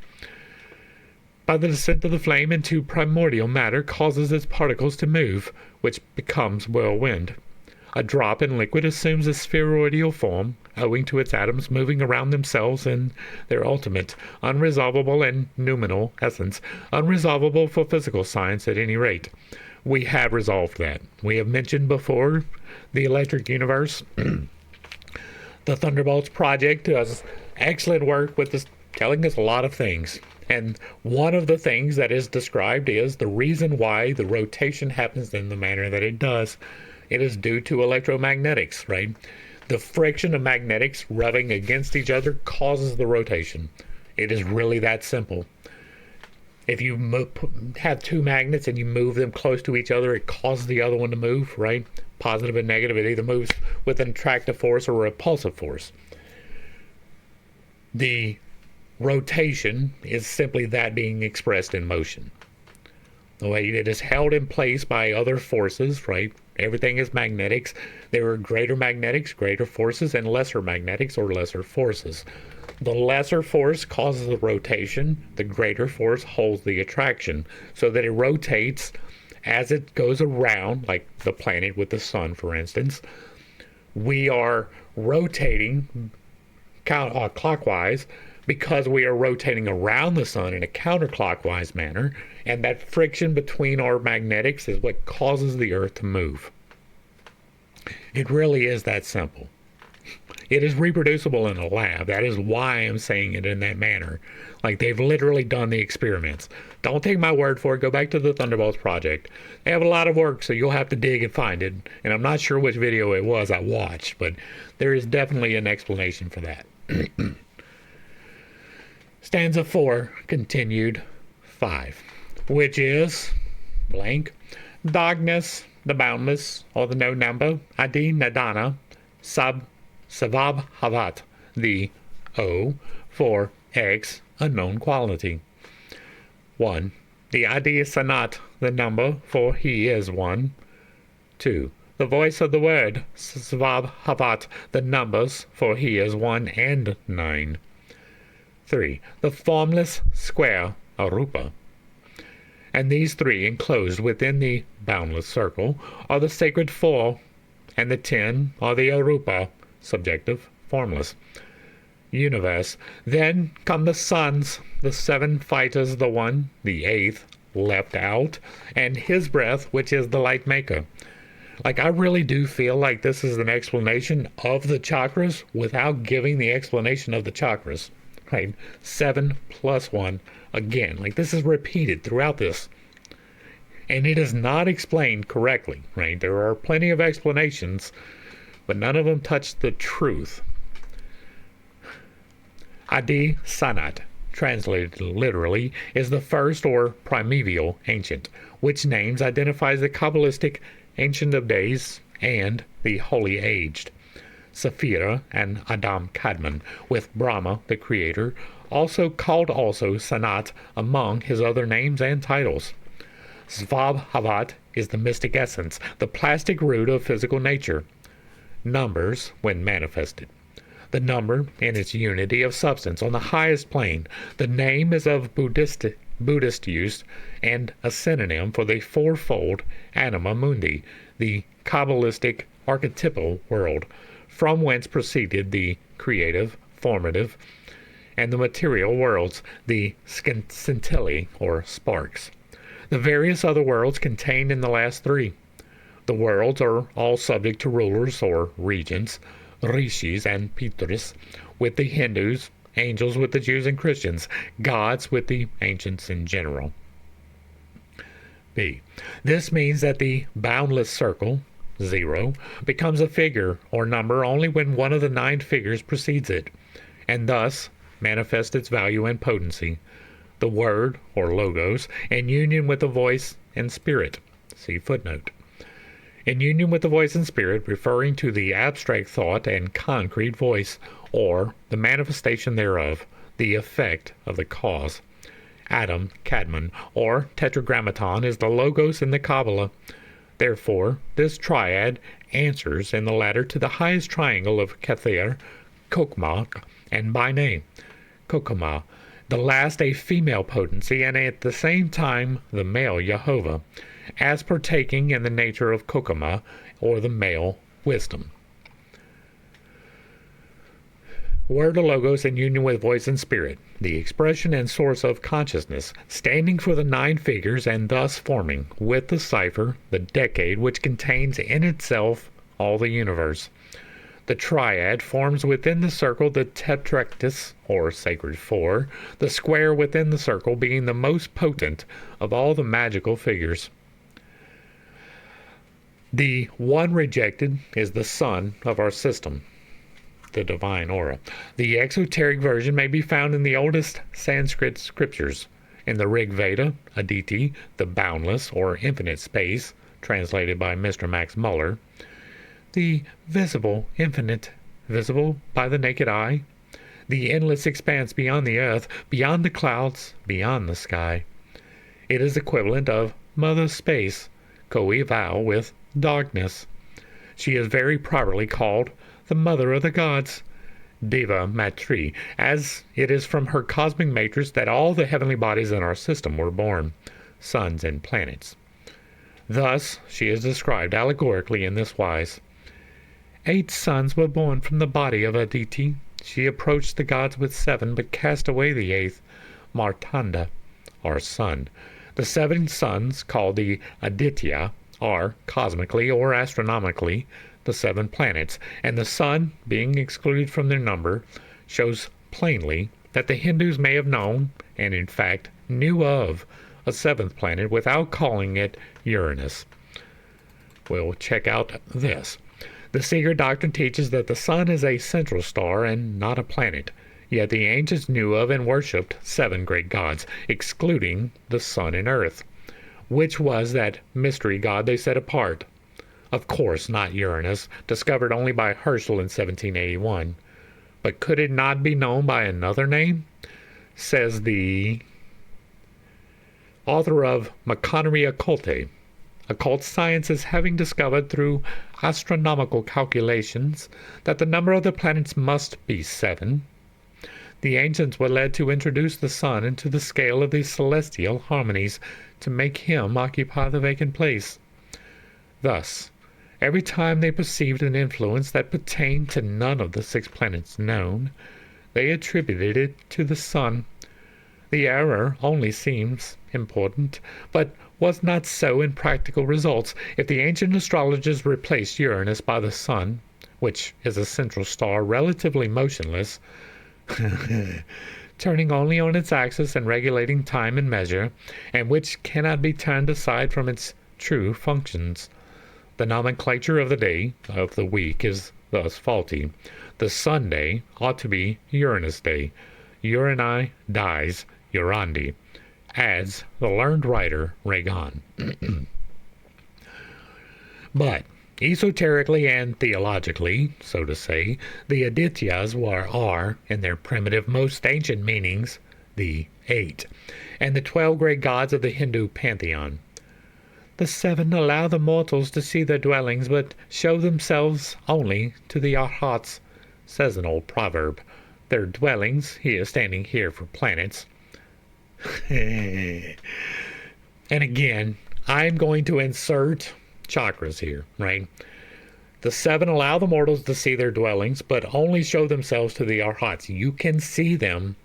Speaker 1: by the descent of the flame into primordial matter causes its particles to move, which becomes whirlwind. A drop in liquid assumes a spheroidal form, owing to its atoms moving around themselves in their ultimate, unresolvable and noumenal essence, unresolvable for physical science at any rate. We have resolved that. We have mentioned before the electric universe. The Thunderbolts Project does excellent work with this, telling us a lot of things. And one of the things that is described is the reason why the rotation happens in the manner that it does. It is due to electromagnetics, right? The friction of magnetics rubbing against each other causes the rotation. It is really that simple. If you have two magnets and you move them close to each other, it causes the other one to move, right? Positive and negative, it either moves with an attractive force or a repulsive force. The rotation is simply that being expressed in motion. The way it is held in place by other forces, right? Everything is magnetics. There are greater magnetics, greater forces, and lesser magnetics or lesser forces. The lesser force causes the rotation. The greater force holds the attraction so that it rotates as it goes around, like the planet with the sun, for instance. We are rotating clockwise because we are rotating around the sun in a counterclockwise manner, and that friction between our magnetics is what causes the Earth to move. It really is that simple. It is reproducible in a lab. That is why I'm saying it in that manner. Like, they've literally done the experiments. Don't take my word for it. Go back to the Thunderbolts project. They have a lot of work, so you'll have to dig and find it. And I'm not sure which video it was I watched, but there is definitely an explanation for that. Stanza 4, continued 5, which is blank. Darkness, the boundless, or the no number, adi nadana, savab havat, the O for X, unknown quality. 1. The adi sanat, the number, for he is 1. 2. The voice of the word, savab havat, the numbers, for he is 1 and 9. 3. The formless square, arupa. And these three, enclosed within the boundless circle, are the sacred 4, and the 10 are the arupa, subjective, formless, universe. Then come the suns, the 7 fighters, the 1, the 8th, left out, and his breath, which is the light maker. Like, I really do feel like this is an explanation of the chakras without giving the explanation of the chakras. Right? 7 plus 1. Again, like, this is repeated throughout this. And it is not explained correctly, right? There are plenty of explanations, but none of them touch the truth. Adi Sanat, translated literally, is the first or primeval ancient, which names identifies the Kabbalistic Ancient of Days and the Holy Aged. Saphira and Adam Kadmon, with Brahma, the creator, also called Sanat among his other names and titles. Svab Havat is the mystic essence, the plastic root of physical nature. Numbers, when manifested. The number in its unity of substance on the highest plane. The name is of Buddhist use and a synonym for the fourfold anima mundi, the Kabbalistic archetypal world, from whence proceeded the creative, formative, and the material worlds, the scintillae or sparks. The various other worlds contained in the last 3. The worlds are all subject to rulers or regents, rishis and pitris, with the Hindus, angels with the Jews and Christians, gods with the ancients in general. B. This means that the boundless circle, 0, becomes a figure or number only when one of the 9 figures precedes it, and thus manifests its value and potency. The word, or logos, in union with the voice and spirit. See footnote. In union with the voice and spirit, referring to the abstract thought and concrete voice, or the manifestation thereof, the effect of the cause. Adam, Kadmon, or Tetragrammaton is the logos in the Kabbalah. Therefore, this triad answers in the latter to the highest triangle of Kether, Kokma, and by name, Kokama, the last a female potency, and at the same time the male Jehovah, as partaking in the nature of Kokama, or the male wisdom. Word or logos in union with voice and spirit, the expression and source of consciousness, standing for the 9 figures and thus forming, with the cipher, the decade which contains in itself all the universe. The triad forms within the circle the tetractys, or sacred 4, the square within the circle being the most potent of all the magical figures. The one rejected is the sun of our system, the divine aura. The exoteric version may be found in the oldest Sanskrit scriptures, in the Rig Veda, Aditi, the boundless or infinite space, translated by Mr. Max Muller. The visible, infinite, visible by the naked eye, the endless expanse beyond the earth, beyond the clouds, beyond the sky. It is equivalent of Mother Space, coeval with darkness. She is very properly called the Mother of the Gods, Deva Matri, as it is from her cosmic matrix that all the heavenly bodies in our system were born, suns and planets. Thus she is described allegorically in this wise. 8 sons were born from the body of Aditi. She approached the gods with 7, but cast away the 8th, Martanda, our son. The 7 sons, called the Aditya, are, cosmically or astronomically, the 7 planets, and the sun, being excluded from their number, shows plainly that the Hindus may have known, and in fact knew of, a 7th planet without calling it Uranus. We'll check out this. The secret doctrine teaches that the sun is a central star and not a planet, yet the ancients knew of and worshipped 7 great gods, excluding the sun and earth. Which was that mystery god they set apart? Of course not Uranus, discovered only by Herschel in 1781. But could it not be known by another name? Says the author of Machinery Occulte. Occult sciences having discovered through astronomical calculations that the number of the planets must be 7, the ancients were led to introduce the sun into the scale of these celestial harmonies to make him occupy the vacant place. Thus, every time they perceived an influence that pertained to none of the 6 planets known, they attributed it to the sun. The error only seems important, but was not so in practical results. If the ancient astrologers replaced Uranus by the sun, which is a central star relatively motionless, turning only on its axis and regulating time and measure, and which cannot be turned aside from its true functions, the nomenclature of the day of the week is thus faulty. The Sunday ought to be Uranus Day. Urani dies Urandi, adds the learned writer Regan. But esoterically and theologically, so to say, the Adityas are, in their primitive, most ancient meanings, the 8, and the 12 great gods of the Hindu pantheon. The 7 allow the mortals to see their dwellings, but show themselves only to the Arhats, says an old proverb. Their dwellings, here standing here for planets. And again, I'm going to insert chakras here, right? The 7 allow the mortals to see their dwellings, but only show themselves to the Arhats. You can see them,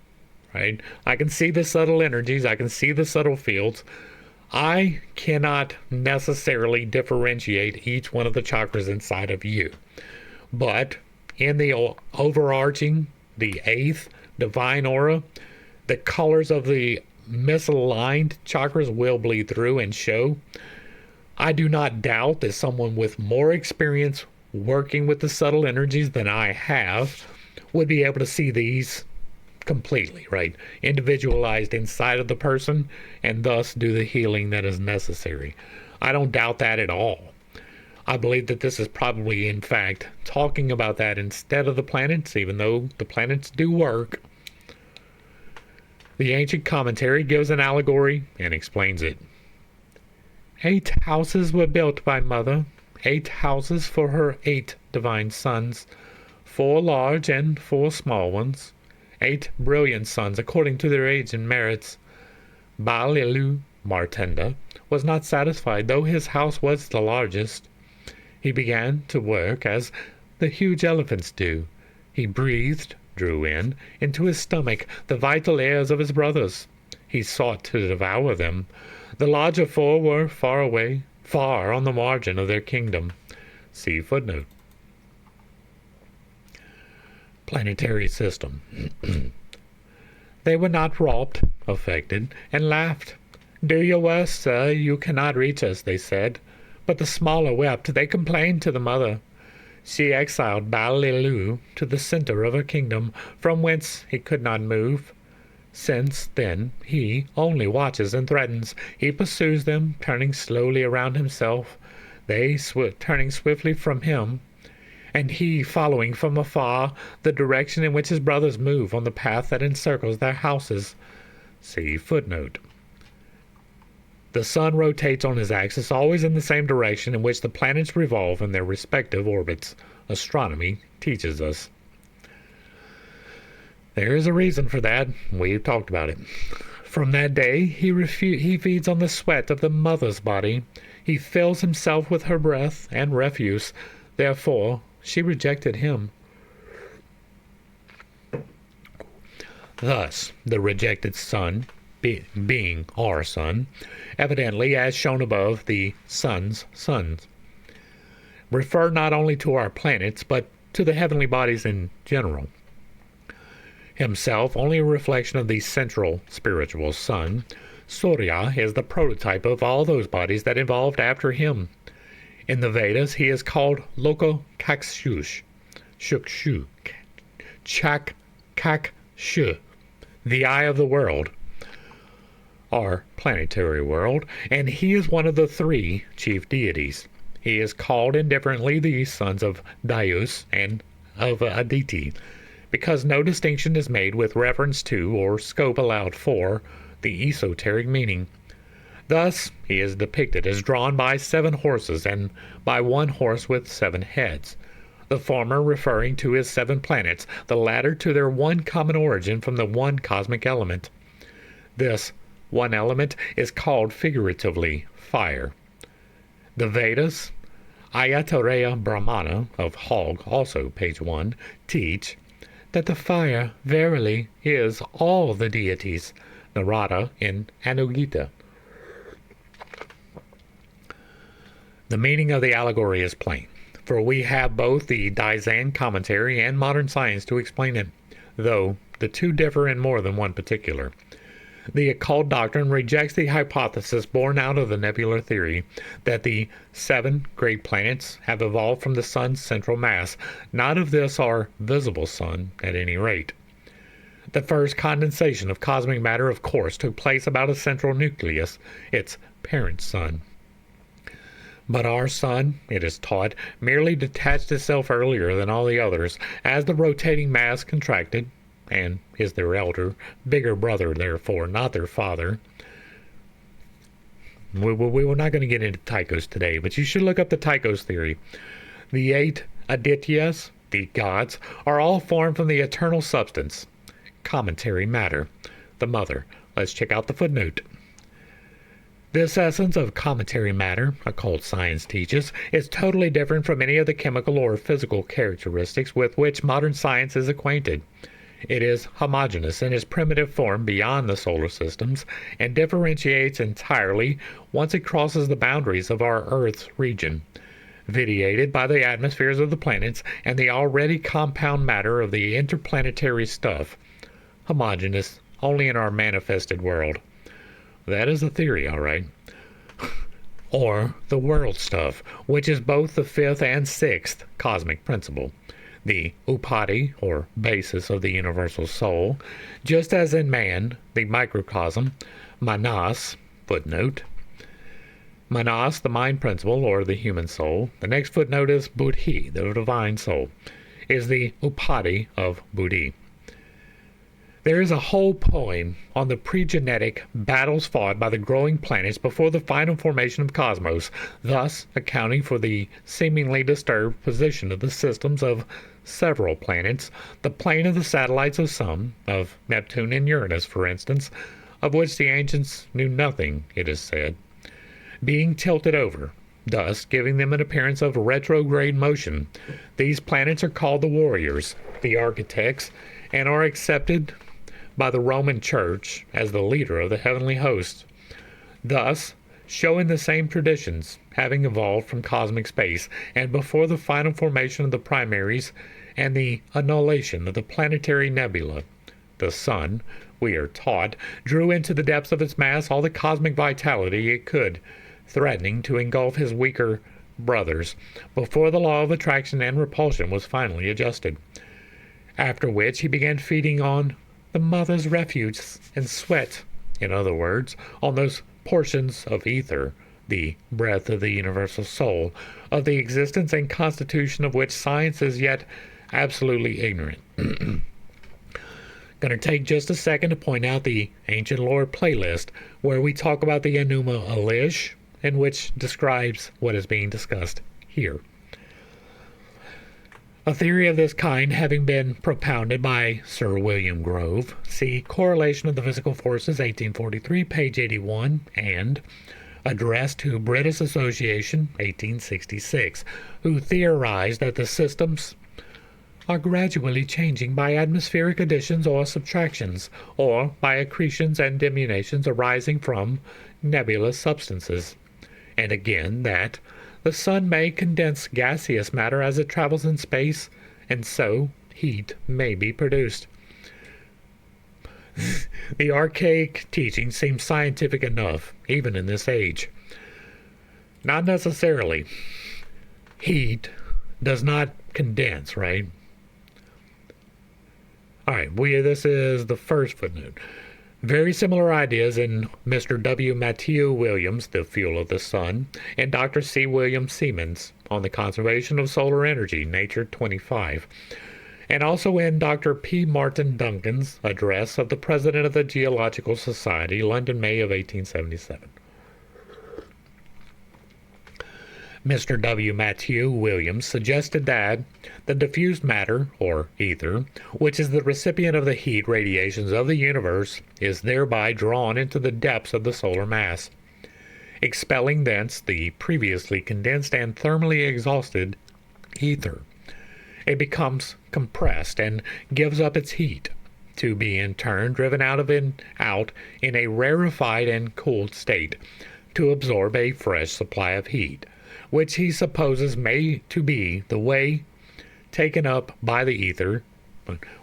Speaker 1: right? I can see the subtle energies. I can see the subtle fields. I cannot necessarily differentiate each one of the chakras inside of you. But in the overarching, the 8th divine aura, the colors of the misaligned chakras will bleed through and show. I do not doubt that someone with more experience working with the subtle energies than I have would be able to see these completely, right? Individualized inside of the person, and thus do the healing that is necessary. I don't doubt that at all. I believe that this is probably, in fact, talking about that instead of the planets, even though the planets do work. The ancient commentary gives an allegory and explains it. 8 houses were built by Mother, 8 houses for her 8 divine sons, 4 large and 4 small ones, 8 brilliant sons according to their age and merits. Balilu Martenda was not satisfied, though his house was the largest. He began to work as the huge elephants do. He breathed, drew in, into his stomach the vital airs of his brothers. He sought to devour them. The larger 4 were far away, far on the margin of their kingdom. See footnote. Planetary system. They were not wrought, affected, and laughed. Do your worst, sir, you cannot reach us, they said. But the smaller wept. They complained to the mother. She exiled Balilu to the center of her kingdom, from whence he could not move. Since then he only watches and threatens. He pursues them, turning slowly around himself, they turning swiftly from him, and he following from afar the direction in which his brothers move on the path that encircles their houses. See footnote. The sun rotates on his axis always in the same direction in which the planets revolve in their respective orbits. Astronomy teaches us. There is a reason for that. We've talked about it. From that day, he feeds on the sweat of the mother's body. He fills himself with her breath and refuse. Therefore, she rejected him. Thus, the rejected son being our sun, evidently, as shown above, the sun's suns, refer not only to our planets, but to the heavenly bodies in general. Himself only a reflection of the central spiritual sun, Surya is the prototype of all those bodies that evolved after him. In the Vedas, he is called Loka-kakshu, Shukshu, Chak-kakshu, the eye of the world, our planetary world, and he is one of the three chief deities. He is called indifferently the sons of Dayus and of Aditi, because no distinction is made with reference to or scope allowed for the esoteric meaning. Thus, he is depicted as drawn by 7 horses and by one horse with 7 heads, the former referring to his 7 planets, the latter to their one common origin from the one cosmic element. This one element is called figuratively fire. The Vedas, Ayatareya Brahmana of Hogg, also page 1, teach that the fire verily is all the deities, Narada in Anugita. The meaning of the allegory is plain, for we have both the Daizan commentary and modern science to explain it, though the two differ in more than one particular. The occult doctrine rejects the hypothesis born out of the nebular theory that the 7 great planets have evolved from the sun's central mass, not of this our visible sun, at any rate. The first condensation of cosmic matter, of course, took place about a central nucleus, its parent sun. But our sun, it is taught, merely detached itself earlier than all the others, as the rotating mass contracted, and is their elder, bigger brother, therefore, not their father. We're not going to get into Tycho's today, but you should look up the Tycho's theory. The 8 Adityas, the gods, are all formed from the eternal substance, cometary matter, the mother. Let's check out the footnote. This essence of cometary matter, occult science teaches, is totally different from any of the chemical or physical characteristics with which modern science is acquainted. It is homogeneous in its primitive form beyond the solar systems, and differentiates entirely once it crosses the boundaries of our Earth's region, vitiated by the atmospheres of the planets and the already compound matter of the interplanetary stuff, homogeneous only in our manifested world. That is the theory, all right. Or the world stuff, which is both the 5th and 6th cosmic principle, the upadi, or basis of the universal soul, just as in man, the microcosm, manas, footnote. Manas, the mind principle, or the human soul. The next footnote is buddhi, the divine soul, is the upadi of buddhi. There is a whole poem on the pre-genetic battles fought by the growing planets before the final formation of cosmos, thus accounting for the seemingly disturbed position of the systems of several planets, the plane of the satellites of some, of Neptune and Uranus, for instance, of which the ancients knew nothing, it is said, being tilted over, thus giving them an appearance of retrograde motion. These planets are called the warriors, the architects, and are accepted by the Roman Church as the leader of the heavenly host, thus showing the same traditions, having evolved from cosmic space, and before the final formation of the primaries and the annihilation of the planetary nebula. The sun, we are taught, drew into the depths of its mass all the cosmic vitality it could, threatening to engulf his weaker brothers, before the law of attraction and repulsion was finally adjusted. After which he began feeding on the mother's refuge and sweat, in other words, on those portions of ether, the breath of the universal soul, of the existence and constitution of which science is yet absolutely ignorant. Going to take just a second to point out the Ancient Lore playlist, where we talk about the Enuma Elish, and which describes what is being discussed here. A theory of this kind having been propounded by Sir William Grove, see Correlation of the Physical Forces, 1843, page 81, and Address to British Association, 1866, who theorized that the systems are gradually changing by atmospheric additions or subtractions, or by accretions and diminutions arising from nebulous substances. And again that the sun may condense gaseous matter as it travels in space, and so heat may be produced. The archaic teaching seems scientific enough, even in this age. Not necessarily. Heat does not condense, right? Alright, this is the first footnote. Very similar ideas in Mr. W. Matthew Williams, The Fuel of the Sun, and Dr. C. William Siemens on the Conservation of Solar Energy, Nature 25, and also in Dr. P. Martin Duncan's address of the President of the Geological Society, London, May of 1877. Mr. W. Matthew Williams suggested that the diffused matter, or ether, which is the recipient of the heat radiations of the universe, is thereby drawn into the depths of the solar mass, expelling thence the previously condensed and thermally exhausted ether. It becomes compressed and gives up its heat, to be in turn driven out in a rarefied and cooled state, to absorb a fresh supply of heat, which he supposes may to be the way taken up by the ether,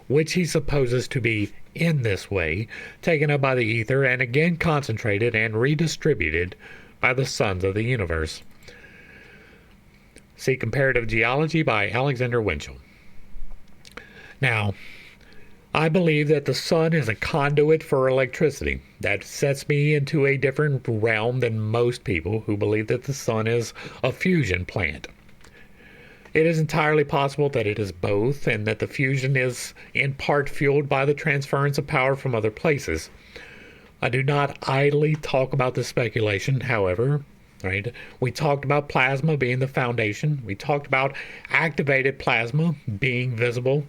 Speaker 1: which he supposes to be in this way taken up by the ether and again concentrated and redistributed by the suns of the universe. See Comparative Geology by Alexander Winchell. Now, I believe that the sun is a conduit for electricity. That sets me into a different realm than most people who believe that the sun is a fusion plant. It is entirely possible that it is both, and that the fusion is in part fueled by the transference of power from other places. I do not idly talk about this speculation, however. Right? We talked about plasma being the foundation. We talked about activated plasma being visible.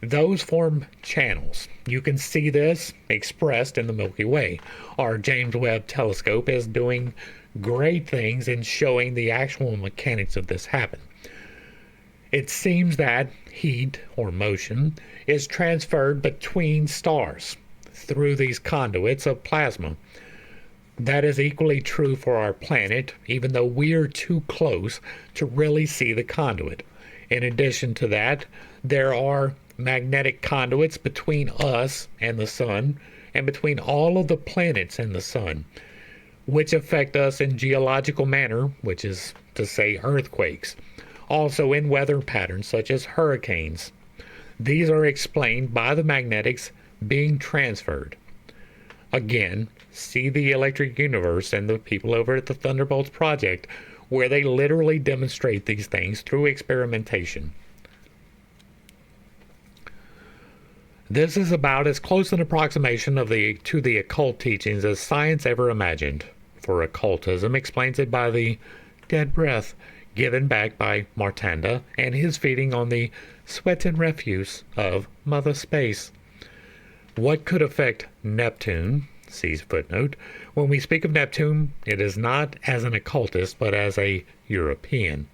Speaker 1: Those form channels. You can see this expressed in the Milky Way. Our James Webb Telescope is doing great things in showing the actual mechanics of this happen. It seems that heat, or motion, is transferred between stars through these conduits of plasma. That is equally true for our planet, even though we are too close to really see the conduit. In addition to that, there are magnetic conduits between us and the sun, and between all of the planets and the sun, which affect us in geological manner, which is to say earthquakes, also in weather patterns such as hurricanes. These are explained by the magnetics being transferred. Again, see the Electric Universe and the people over at the Thunderbolts Project, where they literally demonstrate these things through experimentation. This is about as close an approximation to the occult teachings as science ever imagined, for occultism explains it by the dead breath given back by Martanda and his feeding on the sweat and refuse of Mother Space. What could affect Neptune, see footnote. When we speak of Neptune, it is not as an occultist, but as a European.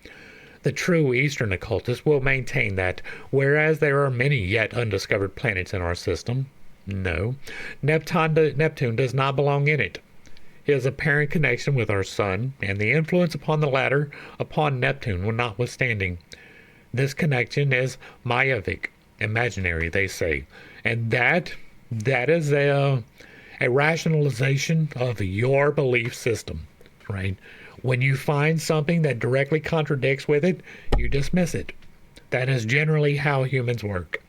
Speaker 1: The true Eastern occultist will maintain that, whereas there are many yet undiscovered planets in our system, no, Neptune does not belong in it. His apparent connection with our Sun, and the influence upon the latter upon Neptune notwithstanding. This connection is myopic, imaginary, they say, and that is a rationalization of your belief system, right? When you find something that directly contradicts with it, you dismiss it. That is generally how humans work.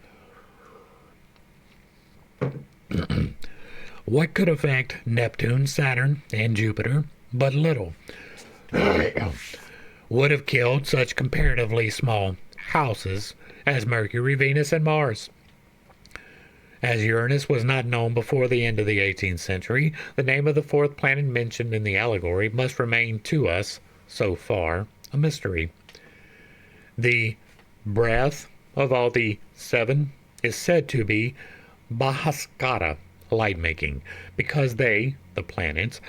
Speaker 1: What could affect Neptune, Saturn, and Jupiter? But little. Would have killed such comparatively small houses as Mercury, Venus, and Mars. As Uranus was not known before the end of the 18th century, the name of the fourth planet mentioned in the allegory must remain to us, so far, a mystery. The breath of all the seven is said to be Bhaskara, light-making, because they, the planets,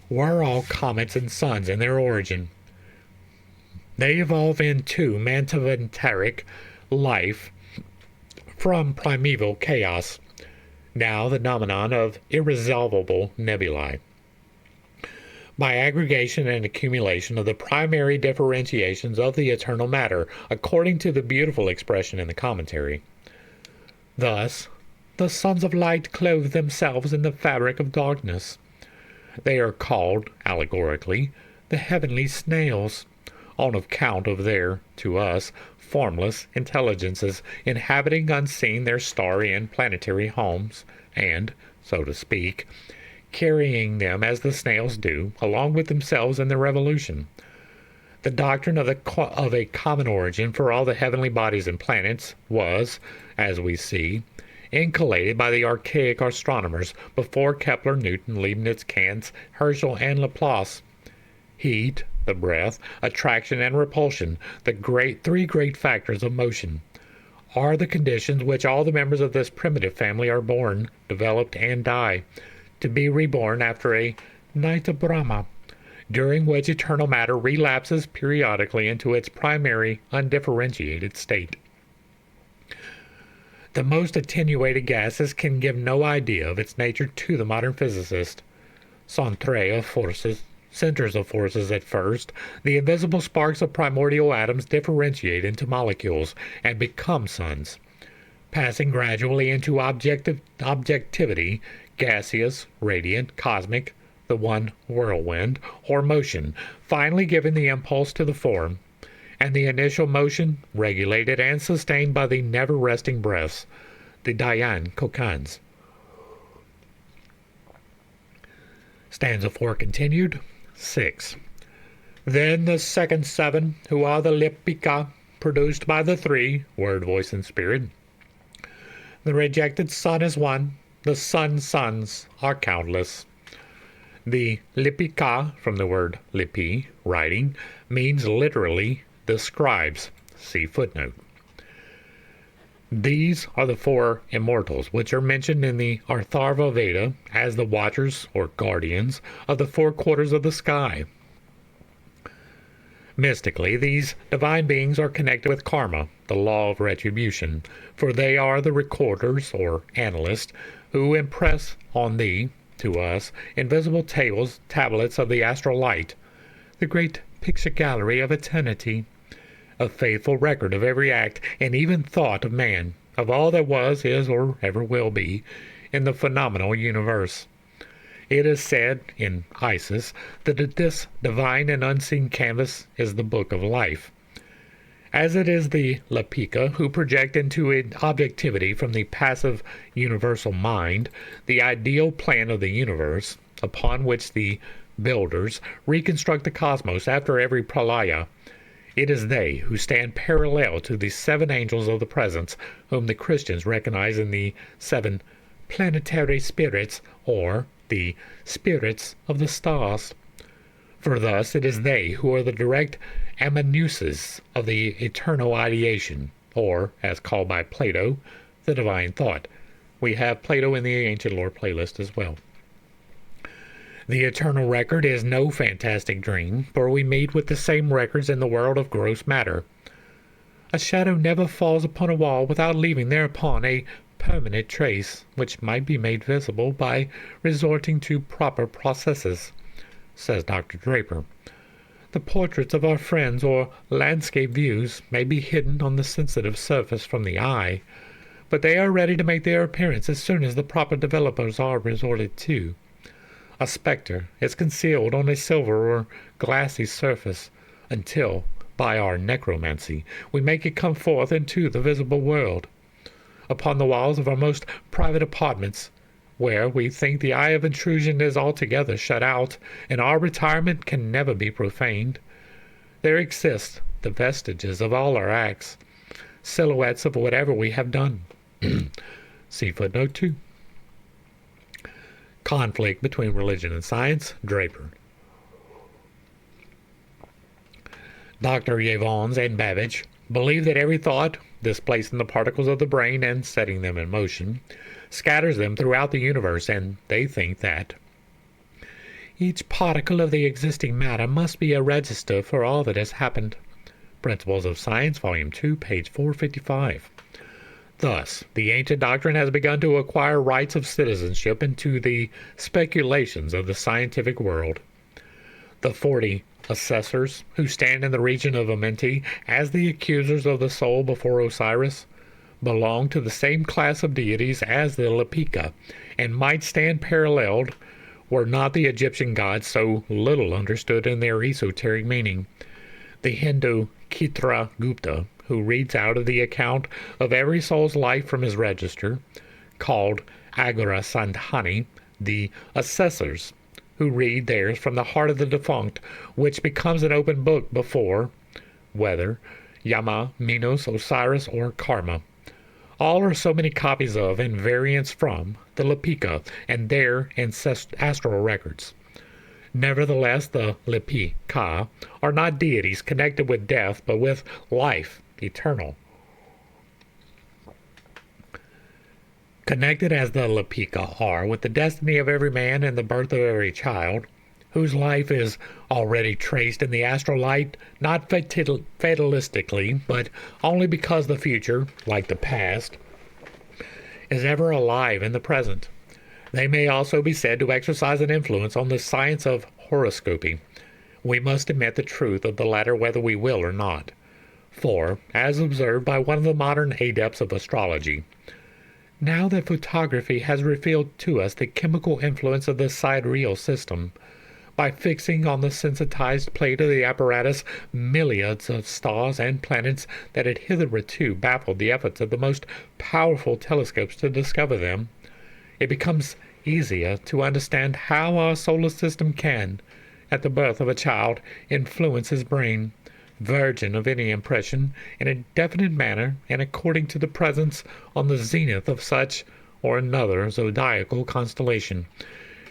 Speaker 1: were all comets and suns in their origin. They evolve into mantivanteric life from primeval chaos, now the phenomenon of irresolvable nebulae. By aggregation and accumulation of the primary differentiations of the eternal matter, according to the beautiful expression in the commentary. Thus, the sons of light clothe themselves in the fabric of darkness. They are called, allegorically, the heavenly snails, on account of their, to us, formless intelligences inhabiting unseen their starry and planetary homes, and, so to speak, carrying them as the snails do, along with themselves in their revolution. The doctrine of a common origin for all the heavenly bodies and planets was, as we see, inculcated by the archaic astronomers before Kepler, Newton, Leibniz, Kant, Herschel, and Laplace. Heat, the breath, attraction, and repulsion, the three great factors of motion, are the conditions which all the members of this primitive family are born, developed, and die, to be reborn after a night of Brahma, during which eternal matter relapses periodically into its primary undifferentiated state. The most attenuated gases can give no idea of its nature to the modern physicist. Centers of forces at first, the invisible sparks of primordial atoms differentiate into molecules and become suns, passing gradually into objectivity, gaseous, radiant, cosmic, the one whirlwind, or motion, finally giving the impulse to the form, and the initial motion regulated and sustained by the never-resting breaths, the Dhyan Kokans. Stanza 4 continued. 6. Then the second seven, who are the Lipika, produced by the three, word, voice, and spirit. The rejected sun is one, the sons are countless. The Lipika, from the word lipi, writing, means literally the scribes. See footnote. These are the four immortals, which are mentioned in the Atharva Veda as the watchers or guardians of the four quarters of the sky. Mystically, these divine beings are connected with karma, the law of retribution, for they are the recorders or analysts who impress on to us, invisible tablets of the astral light, the great picture gallery of eternity, a faithful record of every act and even thought of man, of all that was, is, or ever will be, in the phenomenal universe. It is said in Isis that this divine and unseen canvas is the book of life. As it is the Lapika who project into it objectivity from the passive universal mind, the ideal plan of the universe, upon which the builders reconstruct the cosmos after every pralaya, it is they who stand parallel to the seven angels of the presence, whom the Christians recognize in the seven planetary spirits, or the spirits of the stars. For thus it is they who are the direct amanuenses of the eternal ideation, or, as called by Plato, the divine thought. We have Plato in the Ancient Lore playlist as well. The eternal record is no fantastic dream, for we meet with the same records in the world of gross matter. A shadow never falls upon a wall without leaving thereupon a permanent trace, which might be made visible by resorting to proper processes, says Dr. Draper. The portraits of our friends or landscape views may be hidden on the sensitive surface from the eye, but they are ready to make their appearance as soon as the proper developers are resorted to. A spectre is concealed on a silver or glassy surface until, by our necromancy, we make it come forth into the visible world. Upon the walls of our most private apartments, where we think the eye of intrusion is altogether shut out, and our retirement can never be profaned, there exist the vestiges of all our acts, silhouettes of whatever we have done. See footnote 2. Conflict between religion and science, Draper. Dr. Yvons and Babbage believe that every thought, displacing the particles of the brain and setting them in motion, scatters them throughout the universe, and they think that each particle of the existing matter must be a register for all that has happened. Principles of Science, Volume 2, page 455. Thus, the ancient doctrine has begun to acquire rights of citizenship into the speculations of the scientific world. The 40 assessors, who stand in the region of Amenti as the accusers of the soul before Osiris, belong to the same class of deities as the Lepika, and might stand paralleled were not the Egyptian gods so little understood in their esoteric meaning. The Hindu Chitra Gupta, who reads out of the account of every soul's life from his register, called Agara Sandhani, the assessors, who read theirs from the heart of the defunct, which becomes an open book before, whether Yama, Minos, Osiris, or Karma. All are so many copies of and variants from the Lepika and their astral records. Nevertheless, the Lepika are not deities connected with death, but with life, eternal. Connected as the Lepika are with the destiny of every man and the birth of every child, whose life is already traced in the astral light, not fatalistically, but only because the future, like the past, is ever alive in the present. They may also be said to exercise an influence on the science of horoscopy. We must admit the truth of the latter whether we will or not. For, as observed by one of the modern adepts of astrology, now that photography has revealed to us the chemical influence of the sidereal system, by fixing on the sensitized plate of the apparatus myriads of stars and planets that had hitherto baffled the efforts of the most powerful telescopes to discover them, it becomes easier to understand how our solar system can, at the birth of a child, influence his brain, virgin of any impression, in a definite manner and according to the presence on the zenith of such or another zodiacal constellation.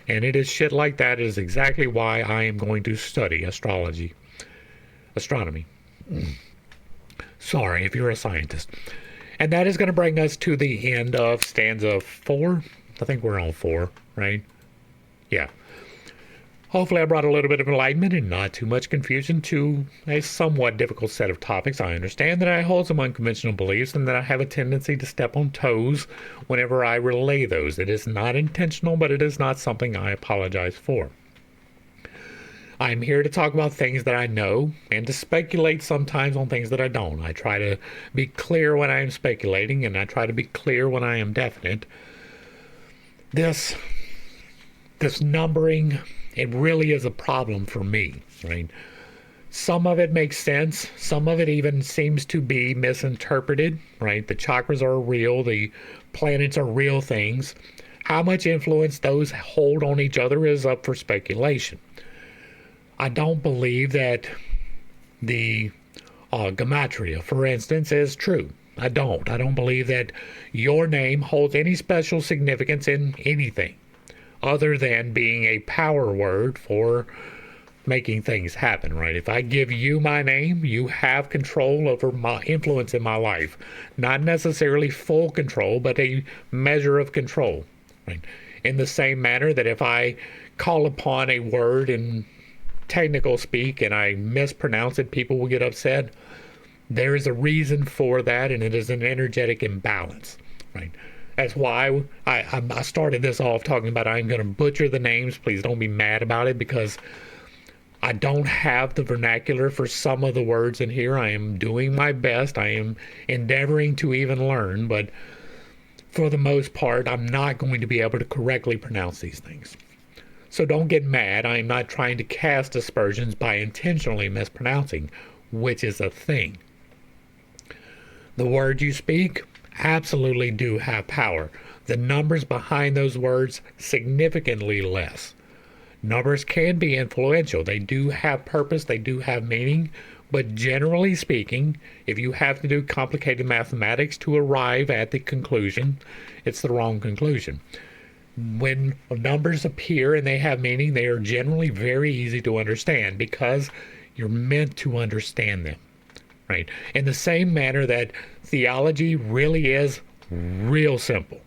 Speaker 1: And it is shit like that is exactly why I am going to study astronomy. Sorry if you're a scientist. And that is going to bring us to the end of stanza 4. I think we're on 4, right? Yeah. Hopefully I brought a little bit of enlightenment and not too much confusion to a somewhat difficult set of topics. I understand that I hold some unconventional beliefs and that I have a tendency to step on toes whenever I relay those. It is not intentional, but it is not something I apologize for. I'm here to talk about things that I know and to speculate sometimes on things that I don't. I try to be clear when I am speculating, and I try to be clear when I am definite. This numbering, it really is a problem for me, right? Some of it makes sense. Some of it even seems to be misinterpreted, right? The chakras are real. The planets are real things. How much influence those hold on each other is up for speculation. I don't believe that the gematria, for instance, is true. I don't believe that your name holds any special significance in anything other than being a power word for making things happen, right? If I give you my name, you have control over my influence in my life. Not necessarily full control, but a measure of control, right? In the same manner that if I call upon a word in technical speak and I mispronounce it, people will get upset. There is a reason for that, and it is an energetic imbalance, right? That's why I started this off talking about I'm going to butcher the names. Please don't be mad about it, because I don't have the vernacular for some of the words in here. I am doing my best. I am endeavoring to even learn, but for the most part, I'm not going to be able to correctly pronounce these things. So don't get mad. I am not trying to cast aspersions by intentionally mispronouncing, which is a thing. The words you speak absolutely do have power. The numbers behind those words significantly less. Numbers can be influential. They do have purpose. They do have meaning. But generally speaking, if you have to do complicated mathematics to arrive at the conclusion, it's the wrong conclusion. When numbers appear and they have meaning, they are generally very easy to understand because you're meant to understand them, right? In the same manner that theology really is real simple,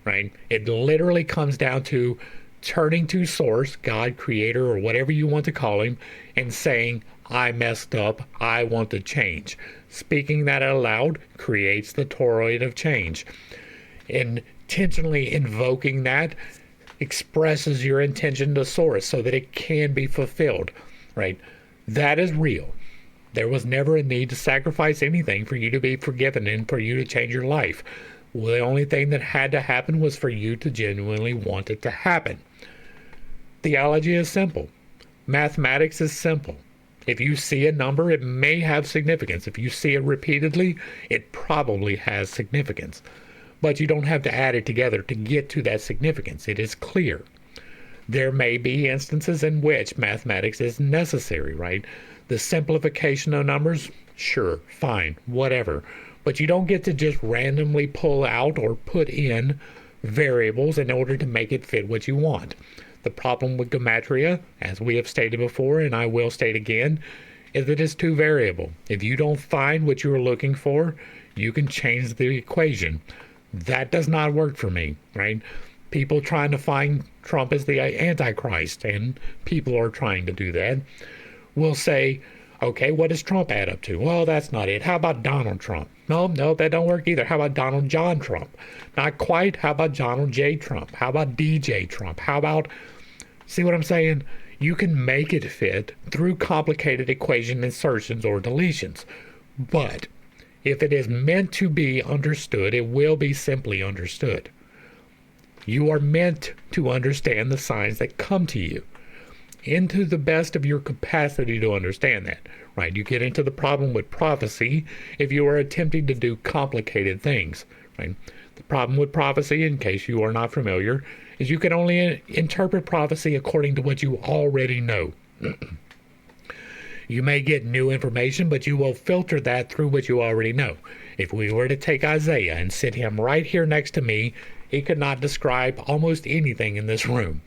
Speaker 1: right? It literally comes down to turning to source, God, creator, or whatever you want to call him, and saying, I messed up, I want to change. Speaking that out loud creates the toroid of change. Intentionally invoking that expresses your intention to source so that it can be fulfilled, right? That is real. There was never a need to sacrifice anything for you to be forgiven and for you to change your life. Well, the only thing that had to happen was for you to genuinely want it to happen. Theology is simple. Mathematics is simple. If you see a number, it may have significance. If you see it repeatedly, it probably has significance. But you don't have to add it together to get to that significance. It is clear. There may be instances in which mathematics is necessary, right? The simplification of numbers, sure, fine, whatever. But you don't get to just randomly pull out or put in variables in order to make it fit what you want. The problem with gematria, as we have stated before, and I will state again, is that it's too variable. If you don't find what you are looking for, you can change the equation. That does not work for me, right? People trying to find Trump as the Antichrist, and people are trying to do that, will say, okay, what does Trump add up to? Well, that's not it. How about Donald Trump? No, that don't work either. How about Donald John Trump? Not quite. How about Donald J. Trump? How about DJ Trump? How about, see what I'm saying? You can make it fit through complicated equation insertions or deletions. But if it is meant to be understood, it will be simply understood. You are meant to understand the signs that come to you into the best of your capacity to understand that, right? You get into the problem with prophecy if you are attempting to do complicated things, right? The problem with prophecy, in case you are not familiar, is you can only interpret prophecy according to what you already know. You may get new information, but you will filter that through what you already know. If we were to take Isaiah and sit him right here next to me, he could not describe almost anything in this room.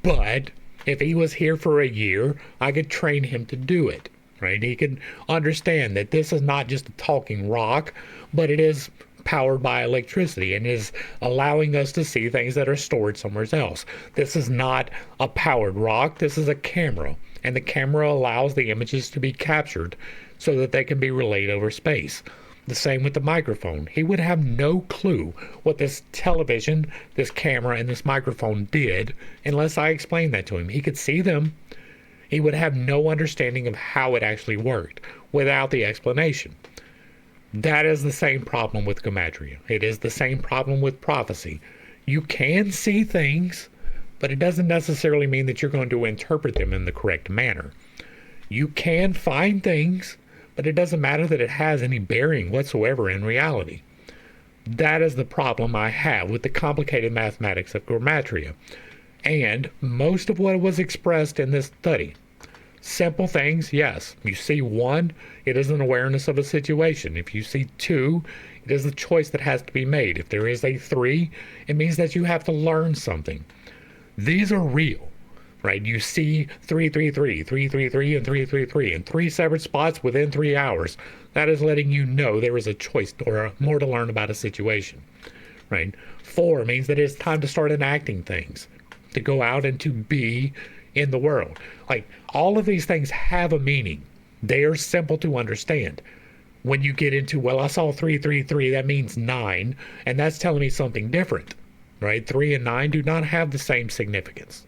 Speaker 1: But if he was here for a year, I could train him to do it, right? He could understand that this is not just a talking rock, but it is powered by electricity and is allowing us to see things that are stored somewhere else. This is not a powered rock. This is a camera, and the camera allows the images to be captured so that they can be relayed over space. The same with the microphone. He would have no clue what this television, this camera, and this microphone did unless I explained that to him. He could see them. He would have no understanding of how it actually worked without the explanation. That is the same problem with gematria. It is the same problem with prophecy. You can see things, but it doesn't necessarily mean that you're going to interpret them in the correct manner. You can find things, but it doesn't matter that it has any bearing whatsoever in reality. That is the problem I have with the complicated mathematics of gematria, and most of what was expressed in this study. Simple things, yes. You see one, it is an awareness of a situation. If you see two, it is a choice that has to be made. If there is a three, it means that you have to learn something. These are real, right? You see 333, 333, and 333 in three separate spots within 3 hours. That is letting you know there is a choice or more to learn about a situation, right? 4 means that it's time to start enacting things, to go out and to be in the world. Like, all of these things have a meaning. They are simple to understand. When you get into, well, I saw 333, that means 9, and that's telling me something different, right? 3 and 9 do not have the same significance.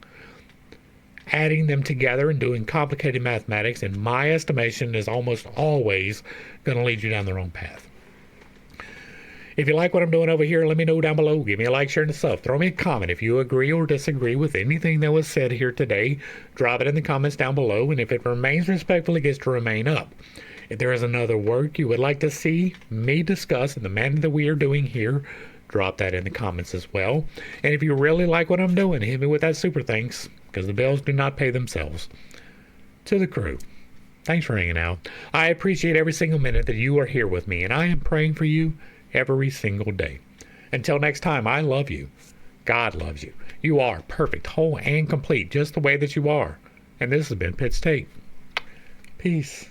Speaker 1: Adding them together and doing complicated mathematics, in my estimation, is almost always going to lead you down the wrong path. If you like what I'm doing over here, let me know down below. Give me a like, share, and a sub. Throw me a comment if you agree or disagree with anything that was said here today. Drop it in the comments down below, and if it remains respectful, it gets to remain up. If there is another work you would like to see me discuss in the manner that we are doing here, drop that in the comments as well. And if you really like what I'm doing, hit me with that super thanks, because the bills do not pay themselves. To the crew, thanks for hanging out. I appreciate every single minute that you are here with me, and I am praying for you every single day. Until next time, I love you. God loves you. You are perfect, whole, and complete, just the way that you are. And this has been Pitt's Take. Peace.